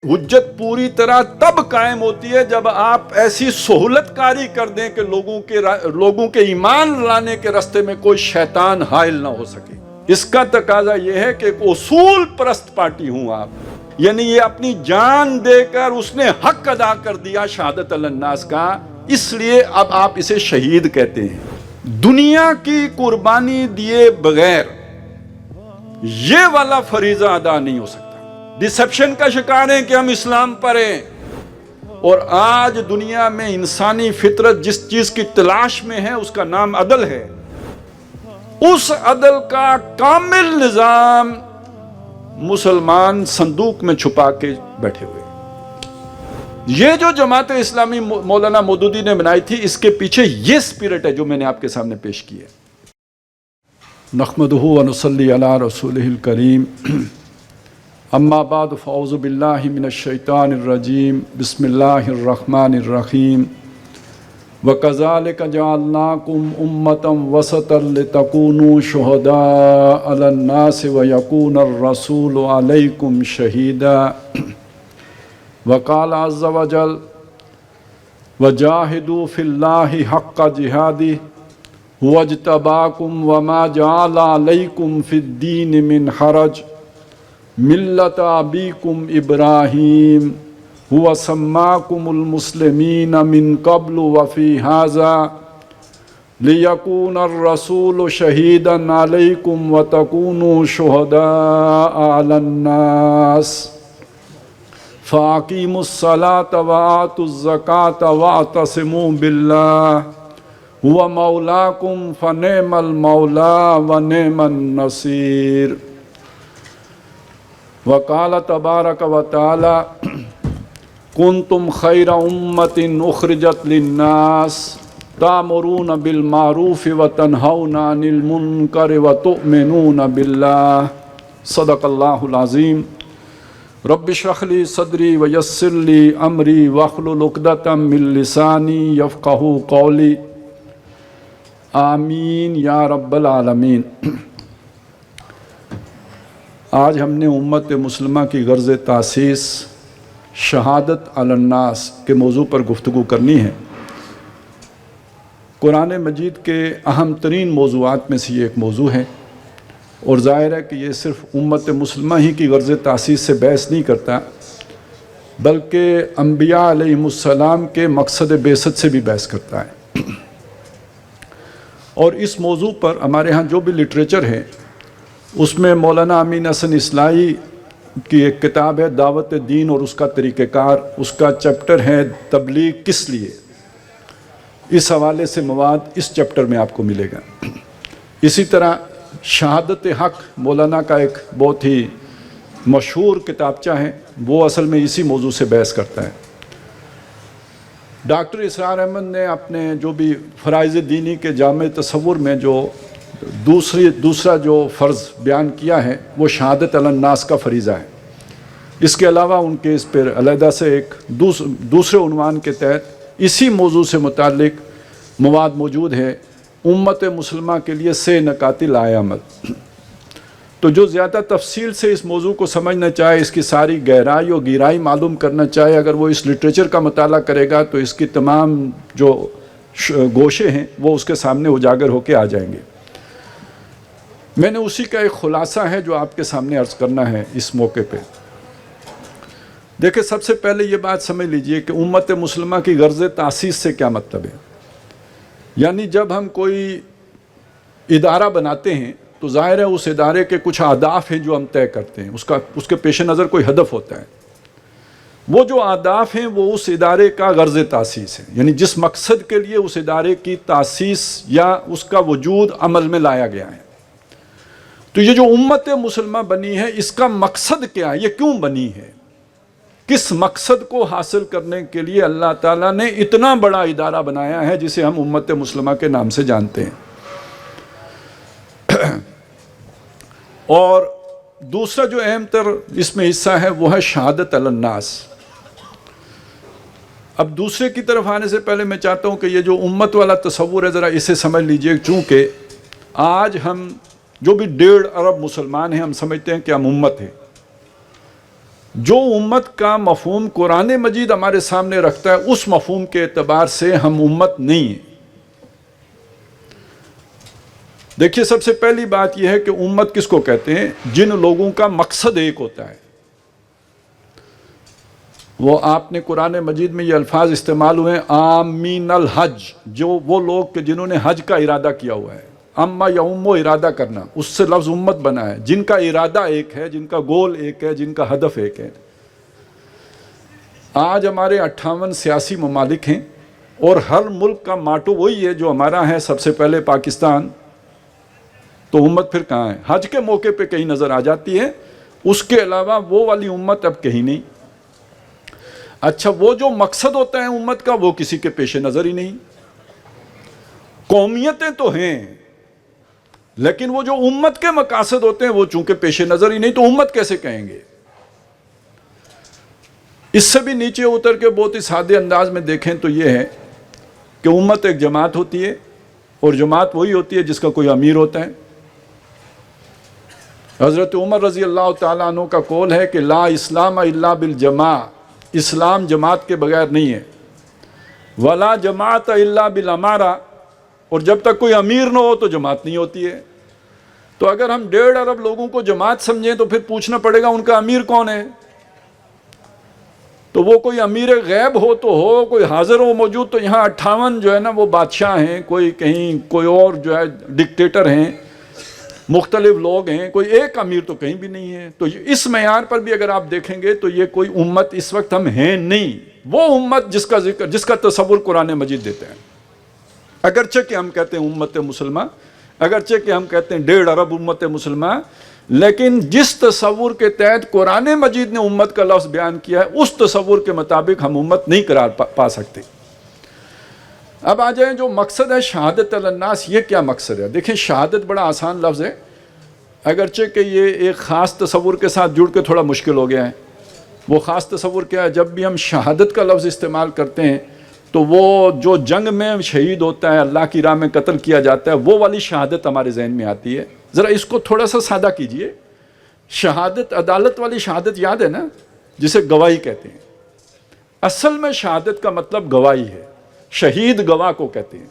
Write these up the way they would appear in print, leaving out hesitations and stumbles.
حجت پوری طرح تب قائم ہوتی ہے جب آپ ایسی سہولت کاری کر دیں کہ لوگوں کے ایمان لانے کے راستے میں کوئی شیطان حائل نہ ہو سکے۔ اس کا تقاضا یہ ہے کہ ایک اصول پرست پارٹی ہوں آپ، یعنی یہ اپنی جان دے کر اس نے حق ادا کر دیا شہادت علی الناس کا، اس لیے اب آپ اسے شہید کہتے ہیں۔ دنیا کی قربانی دیے بغیر یہ والا فریضہ ادا نہیں ہو سکتا۔ ڈسپشن کا شکار ہیں کہ ہم اسلام پر ہیں، اور آج دنیا میں انسانی فطرت جس چیز کی تلاش میں ہے اس کا نام عدل ہے۔ اس عدل کا کامل نظام مسلمان صندوق میں چھپا کے بیٹھے ہوئے۔ یہ جو جماعت اسلامی مولانا مودودی نے بنائی تھی، اس کے پیچھے یہ سپیرٹ ہے جو میں نے آپ کے سامنے پیش کی ہے۔ نحمدہ و نصلی علی رسولہ الکریم، اما بعد فاعوذ باللہ من الشیطان الرجیم، بسم اللہ الرحمن الرحیم۔ وَكَذَلِكَ جَعَلْنَاكُمْ أُمَّةً وَسَطًا لِتَكُونُوا شُهَدَاءَ عَلَى النَّاسِ وَيَكُونَ الرَّسُولُ عَلَيْكُمْ شَهِيدًا۔ وقال عز وجل وَجَاهِدُوا فِي اللَّهِ حَقَّ جِهَادِهِ هُوَ اجْتَبَاكُمْ وَمَا جَعَلَ عَلَيْكُمْ فِي الدِّينِ مِنْ حَرَجٍ ملت ابیکم ابراہیم هو سماکم المسلمین من قبل وفی ھذا لیکون الرسول شہیدا علیکم وتکونوا شہداء علی الناس فاقیموا الصلاة وآتوا الزکاة واعتصموا باللہ هو مولاکم فنعم المولا ونعم النصیر۔ وقال تبارک و تعالی کنتم خیر امت اخرجت للناس تأمرون بالمعروف وتنہون عن المنکر وتؤمنون باللہ۔ صدق اللہ العظیم۔ رب اشرح لی صدری ویسر لی امری واحلل عقدۃ من لسانی یفقہوا قولی، آمین یا رب العالمین۔ آج ہم نے امت مسلمہ کی غرض تاسیس شہادت علی الناس کے موضوع پر گفتگو کرنی ہے۔ قرآن مجید کے اہم ترین موضوعات میں سے یہ ایک موضوع ہے، اور ظاہر ہے کہ یہ صرف امت مسلمہ ہی کی غرض تاسیس سے بحث نہیں کرتا، بلکہ انبیاء علیہم السلام کے مقصد بعثت سے بھی بحث کرتا ہے۔ اور اس موضوع پر ہمارے ہاں جو بھی لٹریچر ہے، اس میں مولانا امین حسن اصلاحی کی ایک کتاب ہے دعوت دین اور اس کا طریقہ کار، اس کا چیپٹر ہے تبلیغ کس لیے۔ اس حوالے سے مواد اس چیپٹر میں آپ کو ملے گا۔ اسی طرح شہادت حق مولانا کا ایک بہت ہی مشہور کتابچہ ہے، وہ اصل میں اسی موضوع سے بحث کرتا ہے۔ ڈاکٹر اسرار احمد نے اپنے جو بھی فرائض دینی کے جامع تصور میں جو دوسرا جو فرض بیان کیا ہے، وہ شہادت علی الناس کا فریضہ ہے۔ اس کے علاوہ ان کے اس پر علیحدہ سے ایک دوسرے عنوان کے تحت اسی موضوع سے متعلق مواد موجود ہے، امت مسلمہ کے لیے 6 نکات لائے عمل۔ تو جو زیادہ تفصیل سے اس موضوع کو سمجھنا چاہے، اس کی ساری گہرائی و گہرائی معلوم کرنا چاہے، اگر وہ اس لٹریچر کا مطالعہ کرے گا تو اس کی تمام جو گوشے ہیں وہ اس کے سامنے اجاگر ہو کے آ جائیں گے۔ میں نے اسی کا ایک خلاصہ ہے جو آپ کے سامنے عرض کرنا ہے اس موقع پہ۔ دیکھیں، سب سے پہلے یہ بات سمجھ لیجئے کہ امت مسلمہ کی غرض تاسیس سے کیا مطلب ہے۔ یعنی جب ہم کوئی ادارہ بناتے ہیں تو ظاہر ہے اس ادارے کے کچھ اہداف ہیں جو ہم طے کرتے ہیں، اس کے پیش نظر کوئی ہدف ہوتا ہے۔ وہ جو اہداف ہیں وہ اس ادارے کا غرض تاسیس ہے، یعنی جس مقصد کے لیے اس ادارے کی تاسیس یا اس کا وجود عمل میں لایا گیا ہے۔ تو یہ جو امت مسلمہ بنی ہے، اس کا مقصد کیا ہے، یہ کیوں بنی ہے، کس مقصد کو حاصل کرنے کے لیے اللہ تعالیٰ نے اتنا بڑا ادارہ بنایا ہے جسے ہم امت مسلمہ کے نام سے جانتے ہیں۔ اور دوسرا جو اہم تر اس میں حصہ ہے وہ ہے شہادت علی الناس۔ اب دوسرے کی طرف آنے سے پہلے میں چاہتا ہوں کہ یہ جو امت والا تصور ہے ذرا اسے سمجھ لیجئے، چونکہ آج ہم جو بھی 1.5 ارب مسلمان ہیں، ہم سمجھتے ہیں کہ ہم امت ہیں۔ جو امت کا مفہوم قرآن مجید ہمارے سامنے رکھتا ہے اس مفہوم کے اعتبار سے ہم امت نہیں ہیں۔ دیکھیے سب سے پہلی بات یہ ہے کہ امت کس کو کہتے ہیں؟ جن لوگوں کا مقصد ایک ہوتا ہے۔ وہ آپ نے قرآن مجید میں یہ الفاظ استعمال ہوئے ہیں آمین الحج، جو وہ لوگ کہ جنہوں نے حج کا ارادہ کیا ہوا ہے۔ اما یوم و ارادہ کرنا، اس سے لفظ امت بنا ہے، جن کا ارادہ ایک ہے، جن کا گول ایک ہے، جن کا ہدف ایک ہے۔ آج ہمارے 58 سیاسی ممالک ہیں اور ہر ملک کا ماٹو وہی ہے جو ہمارا ہے، سب سے پہلے پاکستان۔ تو امت پھر کہاں ہے؟ حج کے موقع پہ کہیں نظر آ جاتی ہے، اس کے علاوہ وہ والی امت اب کہیں نہیں۔ اچھا، وہ جو مقصد ہوتا ہے امت کا وہ کسی کے پیش نظر ہی نہیں۔ قومیتیں تو ہیں لیکن وہ جو امت کے مقاصد ہوتے ہیں وہ چونکہ پیش نظر ہی نہیں، تو امت کیسے کہیں گے؟ اس سے بھی نیچے اتر کے بہت ہی سادے انداز میں دیکھیں تو یہ ہے کہ امت ایک جماعت ہوتی ہے، اور جماعت وہی ہوتی ہے جس کا کوئی امیر ہوتا ہے۔ حضرت عمر رضی اللہ تعالیٰ عنہ کا قول ہے کہ لا اسلام الا بالجماع، اسلام جماعت کے بغیر نہیں ہے۔ ولا جماعت الا بالامارہ، اور جب تک کوئی امیر نہ ہو تو جماعت نہیں ہوتی ہے۔ تو اگر ہم 1.5 ارب لوگوں کو جماعت سمجھیں تو پھر پوچھنا پڑے گا ان کا امیر کون ہے؟ تو وہ کوئی امیر غیب ہو تو ہو، کوئی حاضر ہو موجود، تو یہاں 58 جو ہے نا وہ بادشاہ ہیں، کوئی کہیں کوئی اور جو ہے ڈکٹیٹر ہیں، مختلف لوگ ہیں، کوئی ایک امیر تو کہیں بھی نہیں ہے۔ تو اس معیار پر بھی اگر آپ دیکھیں گے تو یہ کوئی امت اس وقت ہم ہیں نہیں، وہ امت جس کا تصور قرآن مجید دیتے ہیں۔ اگرچہ کہ ہم کہتے ہیں امت مسلمہ، اگرچہ کہ ہم کہتے ہیں 1.5 ارب امت مسلمہ، لیکن جس تصور کے تحت قرآن مجید نے امت کا لفظ بیان کیا ہے اس تصور کے مطابق ہم امت نہیں قرار پا سکتے۔ اب آ جائیں جو مقصد ہے شہادت علی الناس، یہ کیا مقصد ہے؟ دیکھیں شہادت بڑا آسان لفظ ہے، اگرچہ کہ یہ ایک خاص تصور کے ساتھ جڑ کے تھوڑا مشکل ہو گیا ہے۔ وہ خاص تصور کیا ہے؟ جب بھی ہم شہادت کا لفظ استعمال کرتے ہیں تو وہ جو جنگ میں شہید ہوتا ہے، اللہ کی راہ میں قتل کیا جاتا ہے، وہ والی شہادت ہمارے ذہن میں آتی ہے۔ ذرا اس کو تھوڑا سا سادہ کیجئے۔ شہادت عدالت والی شہادت یاد ہے نا، جسے گواہی کہتے ہیں۔ اصل میں شہادت کا مطلب گواہی ہے، شہید گواہ کو کہتے ہیں۔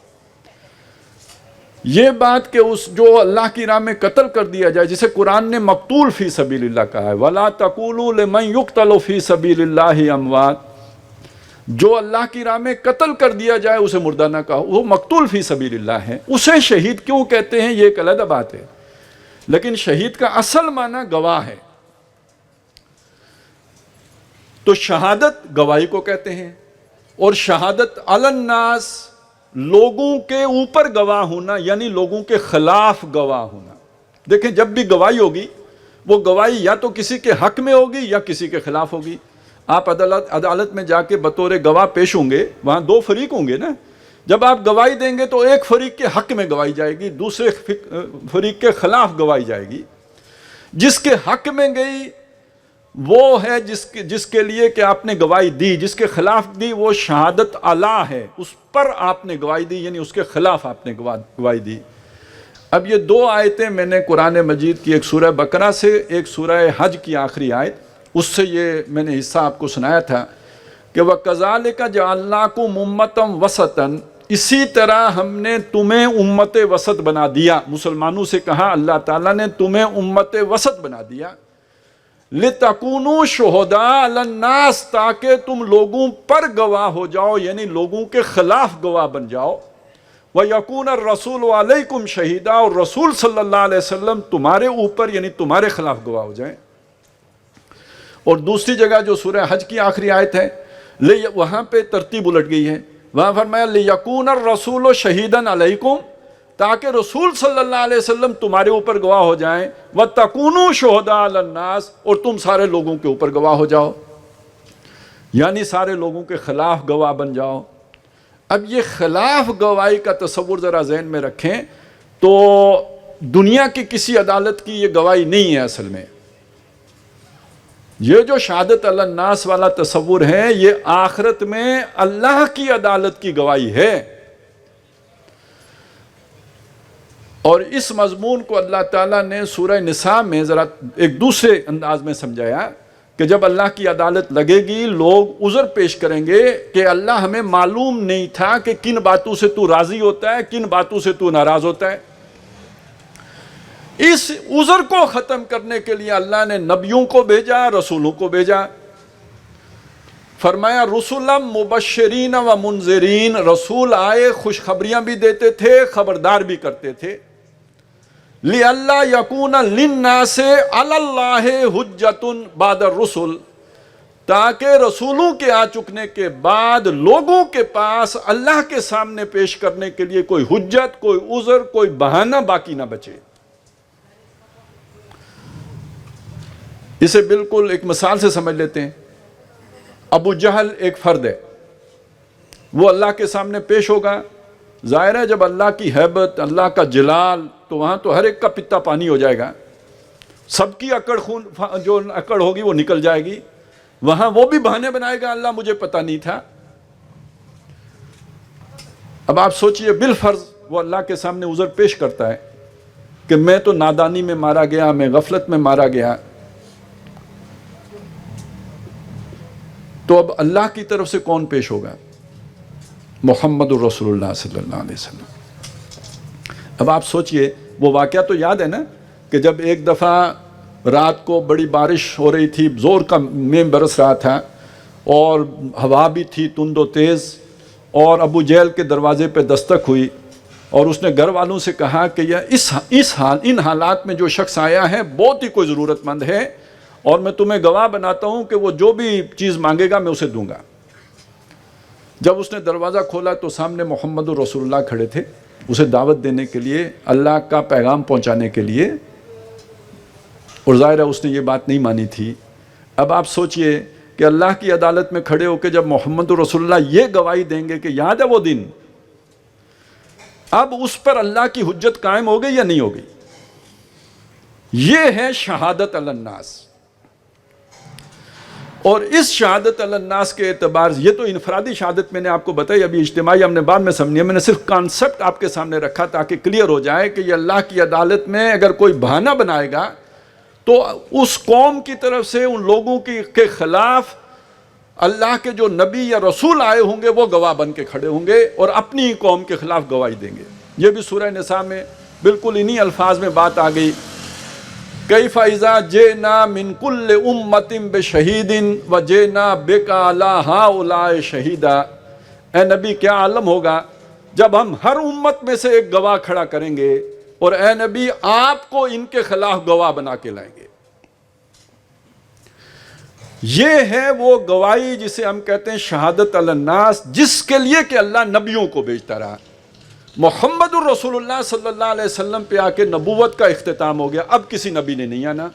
یہ بات کہ اس جو اللہ کی راہ میں قتل کر دیا جائے، جسے قرآن نے مقتول فی سبیل اللہ کہا ہے، وَلَا تَقُولُوا لِمَنْ يُقْتَلُ فِي سَبِيلِ اللَّهِ أَمْوَاتٌ، جو اللہ کی راہ میں قتل کر دیا جائے اسے مردہ نہ کہو، وہ مقتول فی سبیل اللہ ہے۔ اسے شہید کیوں کہتے ہیں یہ ایک علیحدہ بات ہے، لیکن شہید کا اصل معنی گواہ ہے۔ تو شہادت گواہی کو کہتے ہیں، اور شہادت علی الناس لوگوں کے اوپر گواہ ہونا، یعنی لوگوں کے خلاف گواہ ہونا۔ دیکھیں جب بھی گواہی ہوگی وہ گواہی یا تو کسی کے حق میں ہوگی یا کسی کے خلاف ہوگی۔ آپ عدالت میں جا کے بطور گواہ پیش ہوں گے، وہاں 2 فریق ہوں گے نا۔ جب آپ گواہی دیں گے تو ایک فریق کے حق میں گواہی جائے گی، دوسرے فریق کے خلاف گواہی جائے گی۔ جس کے حق میں گئی وہ ہے جس کے لیے کہ آپ نے گواہی دی، جس کے خلاف دی وہ شہادت اعلیٰ ہے، اس پر آپ نے گواہی دی، یعنی اس کے خلاف آپ نے گواہی دی۔ اب یہ 2 آیتیں میں نے قرآن مجید کی، ایک سورہ بقرہ سے، ایک سورہ حج کی آخری آیت، اس سے یہ میں نے حصہ آپ کو سنایا تھا کہ وَكَذَلِكَ جَعَلْنَاكُمْ أُمَّةً وَسَطًا، اسی طرح ہم نے تمہیں امت وسط بنا دیا۔ مسلمانوں سے کہا اللہ تعالیٰ نے تمہیں امت وسط بنا دیا، لِتَكُونُوا شُهَدَاءَ عَلَى النَّاسِ، تاکہ تم لوگوں پر گواہ ہو جاؤ، یعنی لوگوں کے خلاف گواہ بن جاؤ۔ وَيَكُونَ الرَّسُولُ عَلَيْكُمْ شَهِيدًا، اور رسول صلی اللہ علیہ وسلم تمہارے اوپر یعنی تمہارے خلاف گواہ ہو جائیں۔ اور دوسری جگہ جو سورہ حج کی آخری آیت ہے وہاں پہ ترتیب الٹ گئی ہے، وہاں فرمایا لِيَكُونَ الرَّسُولُ شَهِيدًا عَلَيْكُمْ، تاکہ رسول صلی اللہ علیہ وسلم تمہارے اوپر گواہ ہو جائیں، وَتَكُونُوا شُهَدَاءَ عَلَى النَّاسِ، اور تم سارے لوگوں کے اوپر گواہ ہو جاؤ، یعنی سارے لوگوں کے خلاف گواہ بن جاؤ۔ اب یہ خلاف گواہی کا تصور ذرا ذہن میں رکھیں تو دنیا کی کسی عدالت کی یہ گواہی نہیں ہے۔ اصل میں یہ جو شہادت علی الناس والا تصور ہے یہ آخرت میں اللہ کی عدالت کی گواہی ہے، اور اس مضمون کو اللہ تعالیٰ نے سورہ نساء میں ذرا ایک دوسرے انداز میں سمجھایا۔ کہ جب اللہ کی عدالت لگے گی لوگ عذر پیش کریں گے کہ اللہ ہمیں معلوم نہیں تھا کہ کن باتوں سے تو راضی ہوتا ہے، کن باتوں سے تو ناراض ہوتا ہے۔ اس عذر کو ختم کرنے کے لیے اللہ نے نبیوں کو بھیجا، رسولوں کو بھیجا۔ فرمایا رسولا مبشرین و منذرین، رسول آئے خوشخبریاں بھی دیتے تھے، خبردار بھی کرتے تھے۔ لِأَلَّا يَكُونَ لِلنَّاسِ عَلَى اللَّهِ حُجَّةٌ بَعْدَ الرُّسُلِ، تاکہ رسولوں کے آ چکنے کے بعد لوگوں کے پاس اللہ کے سامنے پیش کرنے کے لیے کوئی حجت، کوئی عذر، کوئی بہانہ باقی نہ بچے۔ اسے بالکل ایک مثال سے سمجھ لیتے ہیں۔ ابو جہل ایک فرد ہے، وہ اللہ کے سامنے پیش ہوگا، ظاہر ہے جب اللہ کی ہیبت، اللہ کا جلال، تو وہاں تو ہر ایک کا پتا پانی ہو جائے گا، سب کی جو اکڑ ہوگی وہ نکل جائے گی، وہاں وہ بھی بہانے بنائے گا، اللہ مجھے پتہ نہیں تھا۔ اب آپ سوچئے بالفرض وہ اللہ کے سامنے عذر پیش کرتا ہے کہ میں تو نادانی میں مارا گیا، میں غفلت میں مارا گیا، تو اب اللہ کی طرف سے کون پیش ہوگا؟ محمد الرسول اللہ صلی اللہ علیہ وسلم۔ اب آپ سوچئے وہ واقعہ تو یاد ہے نا کہ جب ایک دفعہ رات کو بڑی بارش ہو رہی تھی، زور کا مے برس رہا تھا اور ہوا بھی تھی تند و تیز، اور ابو جہل کے دروازے پہ دستک ہوئی اور اس نے گھر والوں سے کہا کہ ان حالات میں جو شخص آیا ہے بہت ہی کوئی ضرورت مند ہے، اور میں تمہیں گواہ بناتا ہوں کہ وہ جو بھی چیز مانگے گا میں اسے دوں گا۔ جب اس نے دروازہ کھولا تو سامنے محمد الرسول اللہ کھڑے تھے، اسے دعوت دینے کے لیے، اللہ کا پیغام پہنچانے کے لیے، اور ظاہر ہے اس نے یہ بات نہیں مانی تھی۔ اب آپ سوچئے کہ اللہ کی عدالت میں کھڑے ہو کے جب محمد الرسول اللہ یہ گواہی دیں گے کہ یاد ہے وہ دن، اب اس پر اللہ کی حجت قائم ہو گئی یا نہیں ہو گئی؟ یہ ہے شہادت علی الناس۔ اور اس شہادت علی الناس کے اعتبار سے، یہ تو انفرادی شہادت میں نے آپ کو بتائی، ابھی اجتماعی ہم نے بعد میں سمجھی، میں نے صرف کانسیپٹ آپ کے سامنے رکھا تاکہ کلیئر ہو جائے کہ یہ اللہ کی عدالت میں اگر کوئی بہانہ بنائے گا تو اس قوم کی طرف سے ان لوگوں کے خلاف اللہ کے جو نبی یا رسول آئے ہوں گے وہ گواہ بن کے کھڑے ہوں گے اور اپنی ہی قوم کے خلاف گواہی دیں گے۔ یہ بھی سورہ نساء میں بالکل انہی الفاظ میں بات آ گئی، کیف اذا جئنا من کل امت بشہید وجئنا بک علی ہؤلاء شہیدا، اے نبی کیا عالم ہوگا جب ہم ہر امت میں سے ایک گواہ کھڑا کریں گے اور اے نبی آپ کو ان کے خلاف گواہ بنا کے لائیں گے۔ یہ ہے وہ گواہی جسے ہم کہتے ہیں شہادت علی الناس، جس کے لیے کہ اللہ نبیوں کو بھیجتا رہا۔ محمد الرسول اللہ صلی اللہ علیہ وسلم پہ آ کے نبوت کا اختتام ہو گیا، اب کسی نبی نے نہیں آنا۔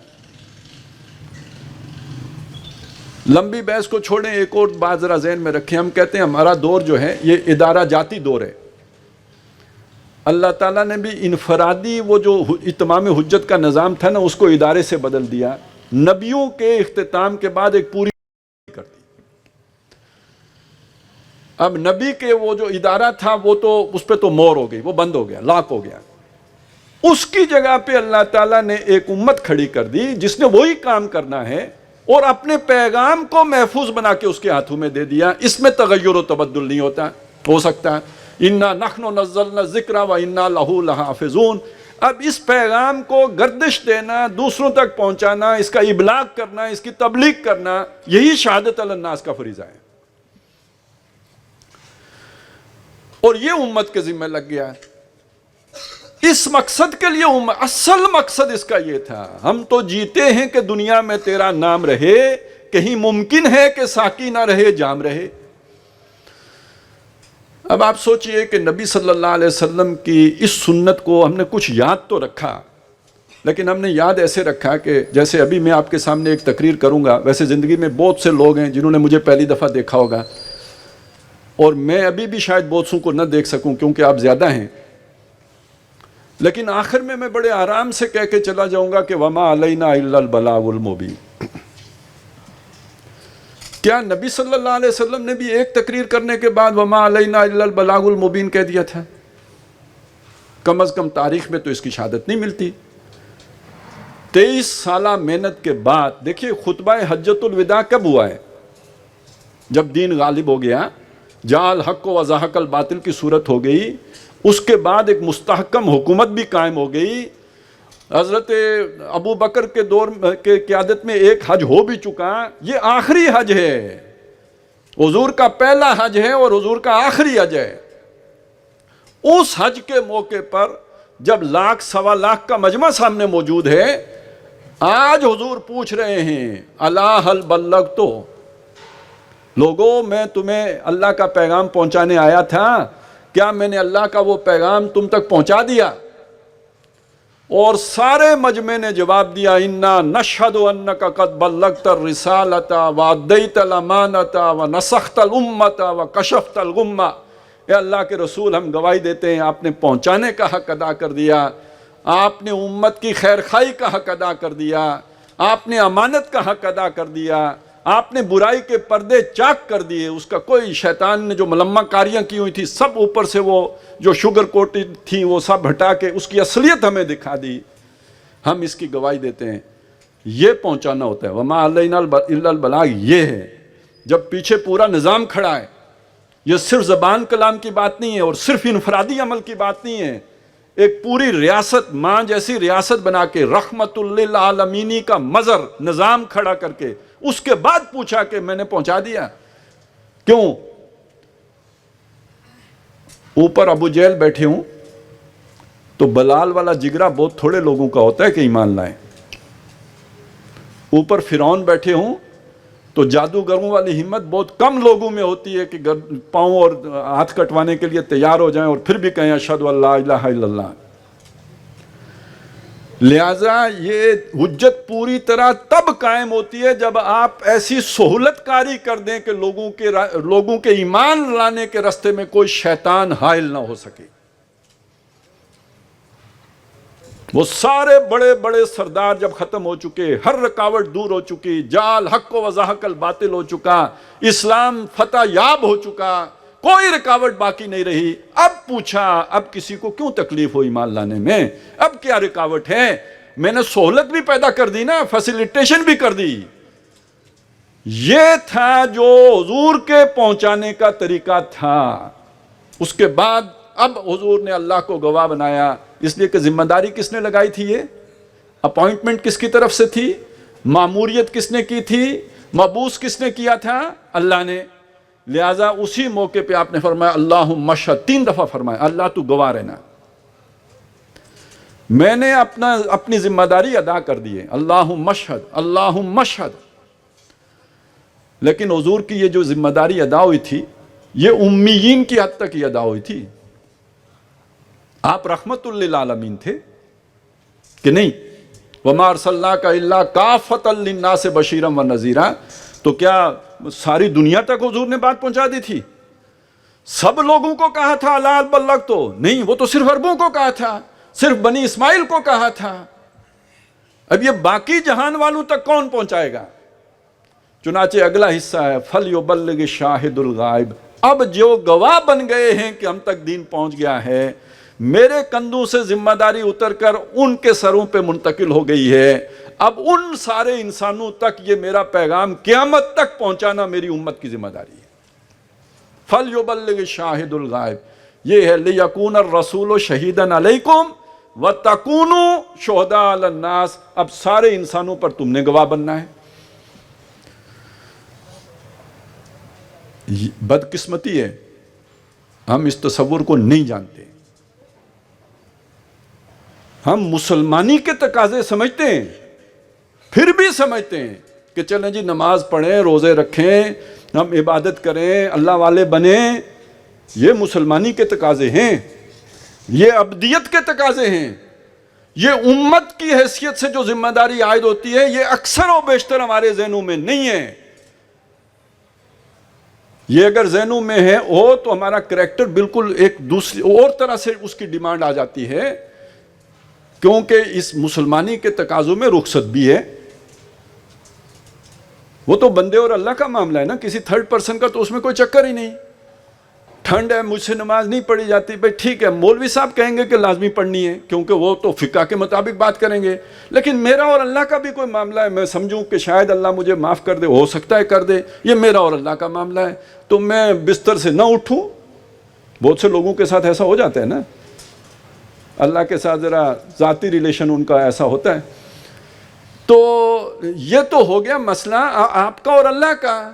لمبی بحث کو چھوڑیں، ایک اور بات ذرا ذہن میں رکھیں، ہم کہتے ہیں ہمارا دور جو ہے یہ ادارہ جاتی دور ہے۔ اللہ تعالیٰ نے بھی انفرادی وہ جو اتمام حجت کا نظام تھا نا، اس کو ادارے سے بدل دیا، نبیوں کے اختتام کے بعد ایک پوری کر دی۔ اب نبی کے وہ جو ادارہ تھا وہ تو اس پہ تو مور ہو گئی، وہ بند ہو گیا، لاک ہو گیا۔ اس کی جگہ پہ اللہ تعالیٰ نے ایک امت کھڑی کر دی جس نے وہی کام کرنا ہے اور اپنے پیغام کو محفوظ بنا کے اس کے ہاتھوں میں دے دیا۔ اس میں تغیر و تبدل نہیں ہو سکتا۔ اِنَّا نَحْنُ نَزَّلْنَا الذِّكْرَ وَإِنَّا لَهُ لَحَافِظُونَ۔ اب اس پیغام کو گردش دینا، دوسروں تک پہنچانا، اس کا ابلاغ کرنا، اس کی تبلیغ کرنا، یہی شہادت علی الناس کا فریضہ ہے، اور یہ امت کے ذمہ لگ گیا۔ اس مقصد کے لیے اصل مقصد اس کا یہ تھا، ہم تو جیتے ہیں کہ دنیا میں تیرا نام رہے، کہیں ممکن ہے کہ ساقی نہ رہے جام رہے۔ اب آپ سوچئے کہ نبی صلی اللہ علیہ وسلم کی اس سنت کو ہم نے کچھ یاد تو رکھا، لیکن ہم نے یاد ایسے رکھا کہ جیسے ابھی میں آپ کے سامنے ایک تقریر کروں گا، ویسے زندگی میں بہت سے لوگ ہیں جنہوں نے مجھے پہلی دفعہ دیکھا ہوگا، اور میں ابھی بھی شاید بہت سو کو نہ دیکھ سکوں کیونکہ آپ زیادہ ہیں، لیکن آخر میں بڑے آرام سے کہہ کے چلا جاؤں گا کہ وما علینا الا البلاغ المبین۔ کیا نبی صلی اللہ علیہ وسلم نے بھی ایک تقریر کرنے کے بعد وما علینا الا البلاغ المبین کہہ دیا تھا؟ کم از کم تاریخ میں تو اس کی شہادت نہیں ملتی۔ 23 سالہ محنت کے بعد دیکھیے خطبہ حجت الوداع کب ہوا ہے؟ جب دین غالب ہو گیا، جعل حق و زہق الباطل کی صورت ہو گئی، اس کے بعد ایک مستحکم حکومت بھی قائم ہو گئی. حضرت ابو بکر کے دور کے قیادت میں ایک حج ہو بھی چکا، یہ آخری حج ہے، حضور کا پہلا حج ہے اور حضور کا آخری حج ہے. اس حج کے موقع پر جب لاکھ سوا لاکھ کا مجمع سامنے موجود ہے، آج حضور پوچھ رہے ہیں الا هل بلغت، لوگوں میں تمہیں اللہ کا پیغام پہنچانے آیا تھا، کیا میں نے اللہ کا وہ پیغام تم تک پہنچا دیا؟ اور سارے مجمع نے جواب دیا انا نشہد انک قد بلغت الرسالۃ وادیت الامانۃ ونصحت الامۃ وکشفت الغمۃ. اے اللہ کے رسول، ہم گواہی دیتے ہیں آپ نے پہنچانے کا حق ادا کر دیا، آپ نے امت کی خیر خواہی کا حق ادا کر دیا، آپ نے امانت کا حق ادا کر دیا، آپ نے برائی کے پردے چاک کر دیے. اس کا کوئی شیطان نے جو ملمہ کاریاں کی ہوئی تھی سب اوپر سے وہ جو شوگر کوٹڈ تھی وہ سب ہٹا کے اس کی اصلیت ہمیں دکھا دی. ہم اس کی گواہی دیتے ہیں. یہ پہنچانا ہوتا ہے. وما علینا الا البلاغ. یہ ہے جب پیچھے پورا نظام کھڑا ہے. یہ صرف زبان کلام کی بات نہیں ہے اور صرف انفرادی عمل کی بات نہیں ہے. ایک پوری ریاست، ماں جیسی ریاست بنا کے رحمت للعالمینی کا مظہر نظام کھڑا کر کے اس کے بعد پوچھا کہ میں نے پہنچا دیا. کیوں؟ اوپر ابو جہل بیٹھے ہوں تو بلال والا جگرا بہت تھوڑے لوگوں کا ہوتا ہے کہ ایمان لائیں. اوپر فرعون بیٹھے ہوں تو جادوگروں والی ہمت بہت کم لوگوں میں ہوتی ہے کہ پاؤں اور ہاتھ کٹوانے کے لیے تیار ہو جائیں اور پھر بھی کہیں اشہد ان لا الہ الا اللہ. لہٰذا یہ حجت پوری طرح تب قائم ہوتی ہے جب آپ ایسی سہولت کاری کر دیں کہ لوگوں کے ایمان لانے کے راستے میں کوئی شیطان حائل نہ ہو سکے. وہ سارے بڑے بڑے سردار جب ختم ہو چکے، ہر رکاوٹ دور ہو چکی، جعل حق و زہق الباطل ہو چکا، اسلام فتح یاب ہو چکا، کوئی رکاوٹ باقی نہیں رہی. اب پوچھا اب کسی کو کیوں تکلیف ہو ایمان لانے میں؟ اب کیا رکاوٹ ہے؟ میں نے سہولت بھی پیدا کر دی نا، فیسیلیٹیشن بھی کر دی. یہ تھا جو حضور کے پہنچانے کا طریقہ تھا. اس کے بعد اب حضور نے اللہ کو گواہ بنایا، اس لیے کہ ذمہ داری کس نے لگائی تھی؟ یہ اپوائنٹمنٹ کس کی طرف سے تھی؟ ماموریت کس نے کی تھی؟ مبعوث کس نے کیا تھا؟ اللہ نے. لہٰذا اسی موقع پہ آپ نے فرمایا اللہم اشہد، 3 دفعہ فرمایا اللہ تو گواہ رہنا، میں نے اپنی ذمہ داری ادا کر دی ہے. اللہم اشہد، اللہم اشہد. لیکن حضور کی یہ جو ذمہ داری ادا ہوئی تھی یہ امیین کی حد تک ہی ادا ہوئی تھی. آپ رحمت للعالمین تھے کہ نہیں؟ وما ارسلناک الا کافۃ للناس بشیرا ونذیرا. تو کیا ساری دنیا تک حضور نے بات پہنچا دی تھی؟ سب لوگوں کو کہا تھا الا هل بلغت؟ نہیں، وہ تو صرف عربوں کو کہا تھا، صرف بنی اسماعیل کو کہا تھا. اب یہ باقی جہان والوں تک کون پہنچائے گا؟ چنانچہ اگلا حصہ ہے فَلْيُبَلِّغِ الشَّاهِدُ الْغَائِبُ. اب جو گواہ بن گئے ہیں کہ ہم تک دین پہنچ گیا ہے، میرے کندھوں سے ذمہ داری اتر کر ان کے سروں پہ منتقل ہو گئی ہے. اب ان سارے انسانوں تک یہ میرا پیغام قیامت تک پہنچانا میری امت کی ذمہ داری ہے. فَلْيُبَلِّغِ الشَّاهِدُ الْغَائِبُ. یہ ہے لِيَكُونَ الرَّسُولُ شَهِيدًا عَلَيْكُمْ وَتَكُونُوا شُهَدَاءَ عَلَى النَّاسِ. اب سارے انسانوں پر تم نے گواہ بننا ہے. بدقسمتی ہے ہم اس تصور کو نہیں جانتے. ہم مسلمانی کے تقاضے سمجھتے ہیں، پھر بھی سمجھتے ہیں کہ چلیں جی نماز پڑھیں، روزے رکھیں، ہم عبادت کریں، اللہ والے بنیں. یہ مسلمانی کے تقاضے ہیں، یہ ابدیت کے تقاضے ہیں. یہ امت کی حیثیت سے جو ذمہ داری عائد ہوتی ہے یہ اکثر و بیشتر ہمارے ذہنوں میں نہیں ہے. یہ اگر ذہنوں میں ہے ہو تو ہمارا کریکٹر بالکل ایک دوسری اور طرح سے اس کی ڈیمانڈ آ جاتی ہے، کیونکہ اس مسلمانی کے تقاضوں میں رخصت بھی ہے. وہ تو بندے اور اللہ کا معاملہ ہے نا، کسی تھرڈ پرسن کا تو اس میں کوئی چکر ہی نہیں. ٹھنڈ ہے مجھ سے نماز نہیں پڑھی جاتی، بھائی ٹھیک ہے، مولوی صاحب کہیں گے کہ لازمی پڑھنی ہے کیونکہ وہ تو فقہ کے مطابق بات کریں گے، لیکن میرا اور اللہ کا بھی کوئی معاملہ ہے، میں سمجھوں کہ شاید اللہ مجھے معاف کر دے، ہو سکتا ہے کر دے، یہ میرا اور اللہ کا معاملہ ہے، تو میں بستر سے نہ اٹھوں. بہت سے لوگوں کے ساتھ ایسا ہو جاتا ہے نا، اللہ کے ساتھ ذرا ذاتی ریلیشن ان کا ایسا ہوتا ہے. تو یہ تو ہو گیا مسئلہ آپ کا اور اللہ کا،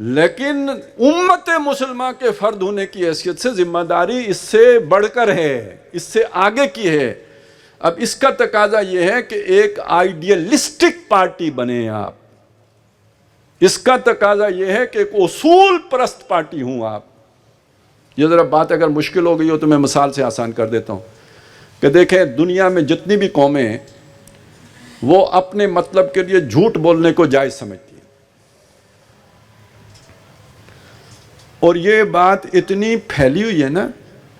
لیکن امت مسلمہ کے فرد ہونے کی حیثیت سے ذمہ داری اس سے بڑھ کر ہے، اس سے آگے کی ہے. اب اس کا تقاضا یہ ہے کہ ایک آئیڈیلسٹک پارٹی بنیں آپ، اس کا تقاضا یہ ہے کہ ایک اصول پرست پارٹی ہوں آپ. یہ ذرا بات اگر مشکل ہو گئی ہو تو میں مثال سے آسان کر دیتا ہوں کہ دیکھیں دنیا میں جتنی بھی قومیں ہیں وہ اپنے مطلب کے لیے جھوٹ بولنے کو جائز سمجھتی ہیں، اور یہ بات اتنی پھیلی ہوئی ہے نا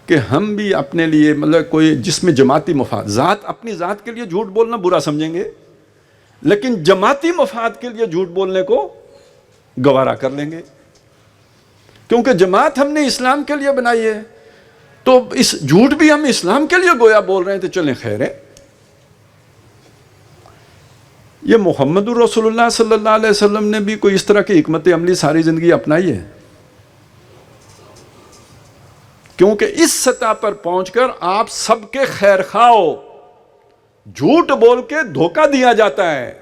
کہ ہم بھی اپنے لیے مطلب کوئی جس میں جماعتی مفاد، اپنی ذات کے لیے جھوٹ بولنا برا سمجھیں گے، لیکن جماعتی مفاد کے لیے جھوٹ بولنے کو گوارا کر لیں گے، کیونکہ جماعت ہم نے اسلام کے لیے بنائی ہے، تو اس جھوٹ بھی ہم اسلام کے لیے گویا بول رہے ہیں، تو چلیں خیر ہے. یہ محمد الرسول اللہ صلی اللہ علیہ وسلم نے بھی کوئی اس طرح کی حکمت عملی ساری زندگی اپنائی ہے، کیونکہ اس سطح پر پہنچ کر آپ سب کے خیر خواہ ہو. جھوٹ بول کے دھوکہ دیا جاتا ہے.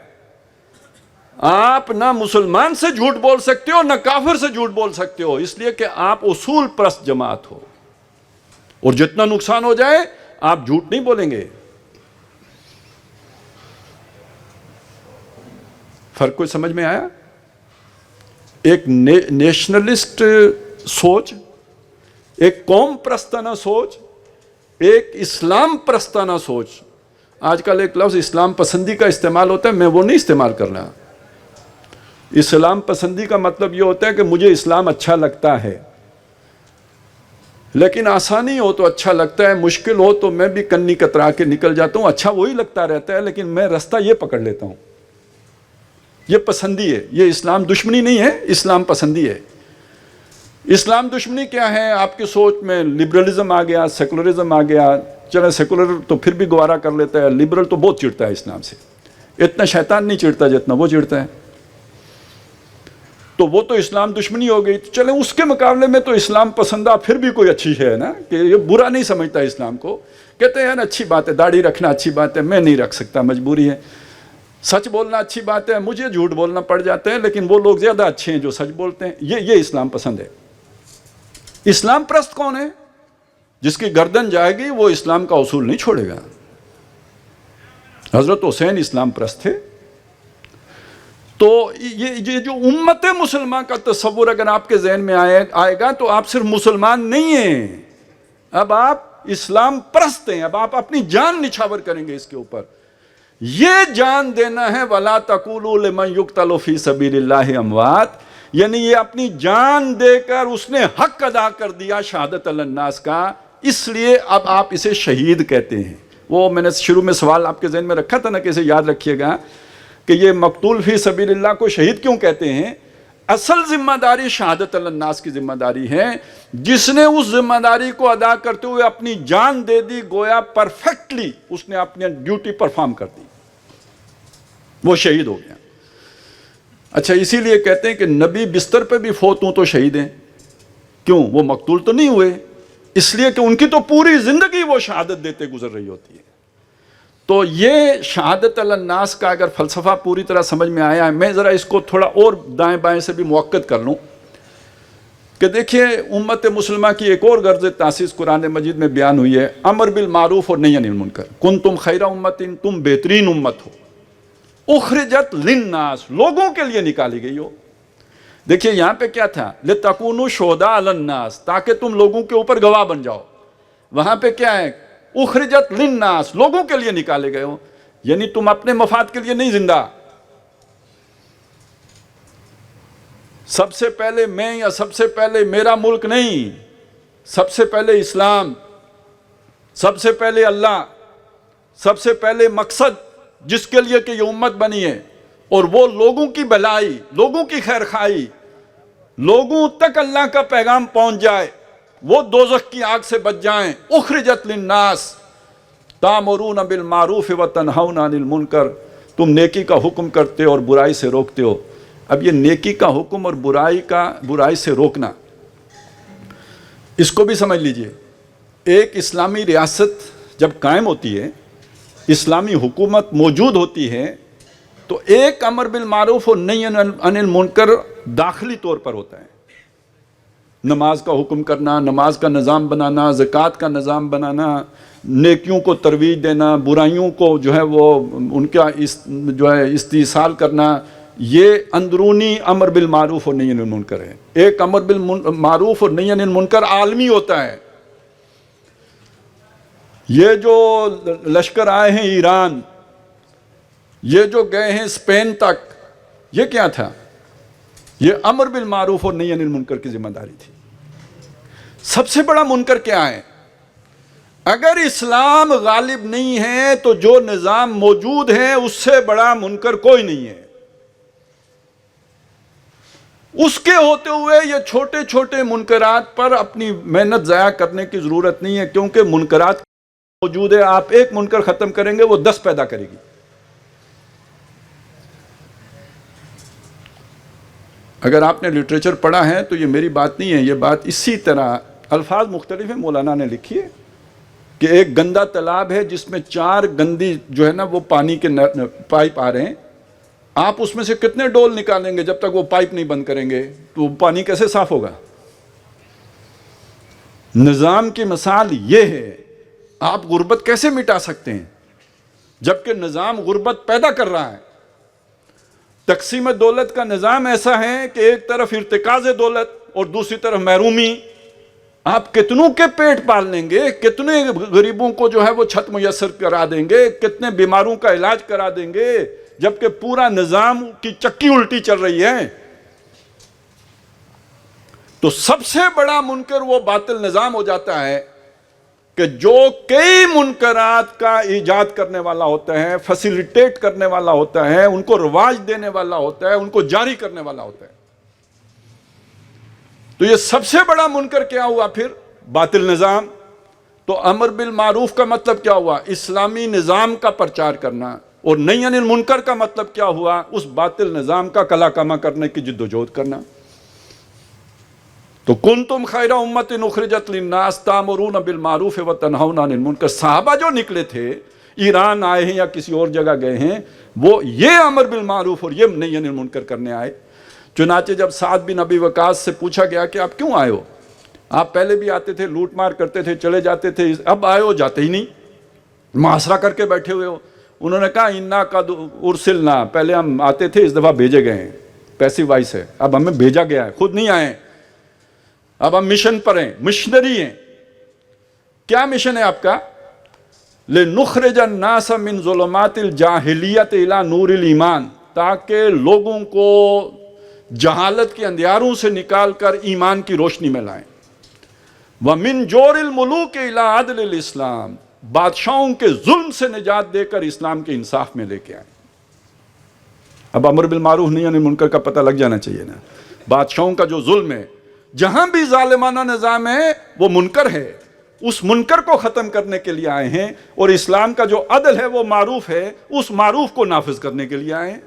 آپ نہ مسلمان سے جھوٹ بول سکتے ہو نہ کافر سے جھوٹ بول سکتے ہو، اس لیے کہ آپ اصول پرست جماعت ہو، اور جتنا نقصان ہو جائے آپ جھوٹ نہیں بولیں گے. فرق کوئی سمجھ میں آیا؟ ایک نیشنلسٹ سوچ، ایک قوم پرستانہ سوچ، ایک اسلام پرستانہ سوچ. آج کل ایک لفظ اسلام پسندی کا استعمال ہوتا ہے، میں وہ نہیں استعمال کرنا. اسلام پسندی کا مطلب یہ ہوتا ہے کہ مجھے اسلام اچھا لگتا ہے، لیکن آسانی ہو تو اچھا لگتا ہے، مشکل ہو تو میں بھی کنی کترا کے نکل جاتا ہوں. اچھا وہی لگتا رہتا ہے، لیکن میں رستہ یہ پکڑ لیتا ہوں. یہ پسندی ہے، یہ اسلام دشمنی نہیں ہے، اسلام پسندی ہے. اسلام دشمنی کیا ہے؟ آپ کی سوچ میں لبرلزم آ گیا، سیکولرزم آ گیا. چلے سیکولر تو پھر بھی گوارا کر لیتا ہے، لبرل تو بہت چڑھتا ہے اسلام سے. اتنا شیطان نہیں چڑھتا جتنا وہ چڑھتا ہے. تو وہ تو اسلام دشمنی ہو گئی. چلے اس کے مقابلے میں تو اسلام پسندہ پھر بھی کوئی اچھی ہے نا، کہ یہ برا نہیں سمجھتا اسلام کو. کہتے ہیں اچھی بات ہے، داڑھی رکھنا اچھی بات ہے، میں نہیں رکھ سکتا، مجبوری ہے. سچ بولنا اچھی بات ہے، مجھے جھوٹ بولنا پڑ جاتا ہے، لیکن وہ لوگ زیادہ اچھے ہیں جو سچ بولتے ہیں. یہ اسلام پسند ہے. اسلام پرست کون ہے؟ جس کی گردن جائے گی وہ اسلام کا اصول نہیں چھوڑے گا. حضرت حسین اسلام پرست تھے. تو یہ جو امت مسلمہ کا تصور اگر آپ کے ذہن میں آئے گا تو آپ صرف مسلمان نہیں ہیں، اب آپ اسلام پرست ہیں. اب آپ اپنی جان نچھاور کریں گے اس کے اوپر. یہ جان دینا ہے وَلَا تَقُولُوا لِمَنْ يُقْتَلُ فِي سَبِيلِ اللَّهِ اموات، یعنی یہ اپنی جان دے کر اس نے حق ادا کر دیا شہادت علی الناس کا، اس لیے اب آپ اسے شہید کہتے ہیں. وہ میں نے شروع میں سوال آپ کے ذہن میں رکھا تھا نا کہ اسے یاد رکھیے گا کہ یہ مقتول فی سبیل اللہ کو شہید کیوں کہتے ہیں. اصل ذمہ داری شہادت علی الناس کی ذمہ داری ہے. جس نے اس ذمہ داری کو ادا کرتے ہوئے اپنی جان دے دی، گویا پرفیکٹلی اس نے اپنی ڈیوٹی پرفارم کر دی، وہ شہید ہو گیا. اچھا اسی لیے کہتے ہیں کہ نبی بستر پہ بھی فوت ہوں تو شہید ہیں. کیوں؟ وہ مقتول تو نہیں ہوئے، اس لیے کہ ان کی تو پوری زندگی وہ شہادت دیتے گزر رہی ہوتی ہے. تو یہ شہادت علی الناس کا اگر فلسفہ پوری طرح سمجھ میں آیا ہے، میں ذرا اس کو تھوڑا اور دائیں بائیں سے بھی موقت کر لوں کہ دیکھیے امت مسلمہ کی ایک اور غرض تاسیس قرآن مجید میں بیان ہوئی ہے، امر بالمعروف اور نہی عن المنکر. کنتم خیر امت، تم بہترین امت ہو، اخرجت للناس، لوگوں کے لیے نکالی گئی ہو. دیکھیے یہاں پہ کیا تھا؟ لتکونوا شہداء علی الناس، تاکہ تم لوگوں کے اوپر گواہ بن جاؤ. وہاں پہ کیا ہے؟ اخرجت للناس، لوگوں کے لیے نکالے گئے ہو، یعنی تم اپنے مفاد کے لیے نہیں زندہ. سب سے پہلے میں یا سب سے پہلے میرا ملک نہیں، سب سے پہلے اسلام، سب سے پہلے اللہ، سب سے پہلے مقصد جس کے لیے کہ یہ امت بنی ہے، اور وہ لوگوں کی بھلائی، لوگوں کی خیر خواہی، لوگوں تک اللہ کا پیغام پہنچ جائے. وہ دوزخ کی آگ سے بچ جائیں. اخرجت للناس تامرون بالمعروف وتنہون عن المنکر. تم نیکی کا حکم کرتے ہو اور برائی سے روکتے ہو. اب یہ نیکی کا حکم اور برائی سے روکنا، اس کو بھی سمجھ لیجئے. ایک اسلامی ریاست جب قائم ہوتی ہے، اسلامی حکومت موجود ہوتی ہے، تو ایک امر بالمعروف اور نہی عن المنکر داخلی طور پر ہوتا ہے. نماز کا حکم کرنا، نماز کا نظام بنانا، زکوٰۃ کا نظام بنانا، نیکیوں کو ترویج دینا، برائیوں کو جو ہے وہ ان کا استئصال کرنا، یہ اندرونی امر بالمعروف اور نہی عن المنکر ہے. ایک امر بالمعروف اور نہی عن المنکر عالمی ہوتا ہے. یہ جو لشکر آئے ہیں ایران، یہ جو گئے ہیں اسپین تک، یہ کیا تھا؟ یہ امر بالمعروف اور نہی عن المنکر کی ذمہ داری تھی. سب سے بڑا منکر کیا ہے؟ اگر اسلام غالب نہیں ہے تو جو نظام موجود ہے اس سے بڑا منکر کوئی نہیں ہے. اس کے ہوتے ہوئے یہ چھوٹے چھوٹے منکرات پر اپنی محنت ضائع کرنے کی ضرورت نہیں ہے، کیونکہ منکرات موجود ہے. آپ ایک منکر ختم کریں گے، وہ 10 پیدا کرے گی. اگر آپ نے لٹریچر پڑھا ہے تو یہ میری بات نہیں ہے، یہ بات اسی طرح الفاظ مختلف ہیں، مولانا نے لکھی ہے کہ ایک گندا تالاب ہے جس میں 4 گندی جو ہے نا وہ پانی کے پائپ آ رہے ہیں. آپ اس میں سے کتنے ڈول نکالیں گے جب تک وہ پائپ نہیں بند کریں گے تو وہ پانی کیسے صاف ہوگا؟ نظام کی مثال یہ ہے. آپ غربت کیسے مٹا سکتے ہیں جبکہ نظام غربت پیدا کر رہا ہے؟ تقسیم دولت کا نظام ایسا ہے کہ ایک طرف ارتکاز دولت اور دوسری طرف محرومی. آپ کتنوں کے پیٹ پال لیں گے، کتنے غریبوں کو جو ہے وہ چھت میسر کرا دیں گے، کتنے بیماروں کا علاج کرا دیں گے، جبکہ پورا نظام کی چکی الٹی چل رہی ہے. تو سب سے بڑا منکر وہ باطل نظام ہو جاتا ہے کہ جو کئی منکرات کا ایجاد کرنے والا ہوتا ہے، فیسیلیٹیٹ کرنے والا ہوتا ہے، ان کو رواج دینے والا ہوتا ہے، ان کو جاری کرنے والا ہوتا ہے. تو یہ سب سے بڑا منکر کیا ہوا پھر؟ باطل نظام. تو امر بالمعروف کا مطلب کیا ہوا؟ اسلامی نظام کا پرچار کرنا. اور نہی عن المنکر کا مطلب کیا ہوا؟ اس باطل نظام کا کلا کما کرنے کی جد و جہد کرنا. تو کنتم خیر امت اخرجت للناس تامرون بالمعروف وتنہون عن المنکر. صحابہ جو نکلے تھے، ایران آئے ہیں یا کسی اور جگہ گئے ہیں، وہ یہ امر بالمعروف اور یہ نہی عن المنکر کرنے آئے. چنانچہ جب سعد بن ابی وقاص سے پوچھا گیا کہ آپ کیوں آئے ہو؟ آپ پہلے بھی آتے تھے، لوٹ مار کرتے تھے، چلے جاتے تھے، اب آئے ہو جاتے ہی نہیں، محاصرہ کر کے بیٹھے ہوئے ہو. انہوں نے کہا انا قد ارسلنا، پہلے ہم آتے تھے، اس دفعہ بھیجے گئے ہیں. پیسیو وائس ہے، اب ہمیں بھیجا گیا ہے، خود نہیں آئے. اب ہم مشن پر ہیں، مشنری ہیں. کیا مشن ہے آپ کا؟ لِنُخْرِجَ النَّاسَ مِنْ ظُلُمَاتِ الْجَاهِلِيَّةِ إِلَى نُورِ الْإِيمَانِ، تاکہ لوگوں کو جہالت کے اندھیاروں سے نکال کر ایمان کی روشنی میں لائیں. وَمِنْ جَوْرِ الْمُلُوكِ إِلَى عَدْلِ الْإِسْلَامِ، بادشاہوں کے ظلم سے نجات دے کر اسلام کے انصاف میں لے کے آئیں. اب امر بالمعروف نہی عن المنکر کا پتہ لگ جانا چاہیے نا. بادشاہوں کا جو ظلم ہے، جہاں بھی ظالمانہ نظام ہے وہ منکر ہے. اس منکر کو ختم کرنے کے لیے آئے ہیں، اور اسلام کا جو عدل ہے وہ معروف ہے، اس معروف کو نافذ کرنے کے لیے آئے ہیں.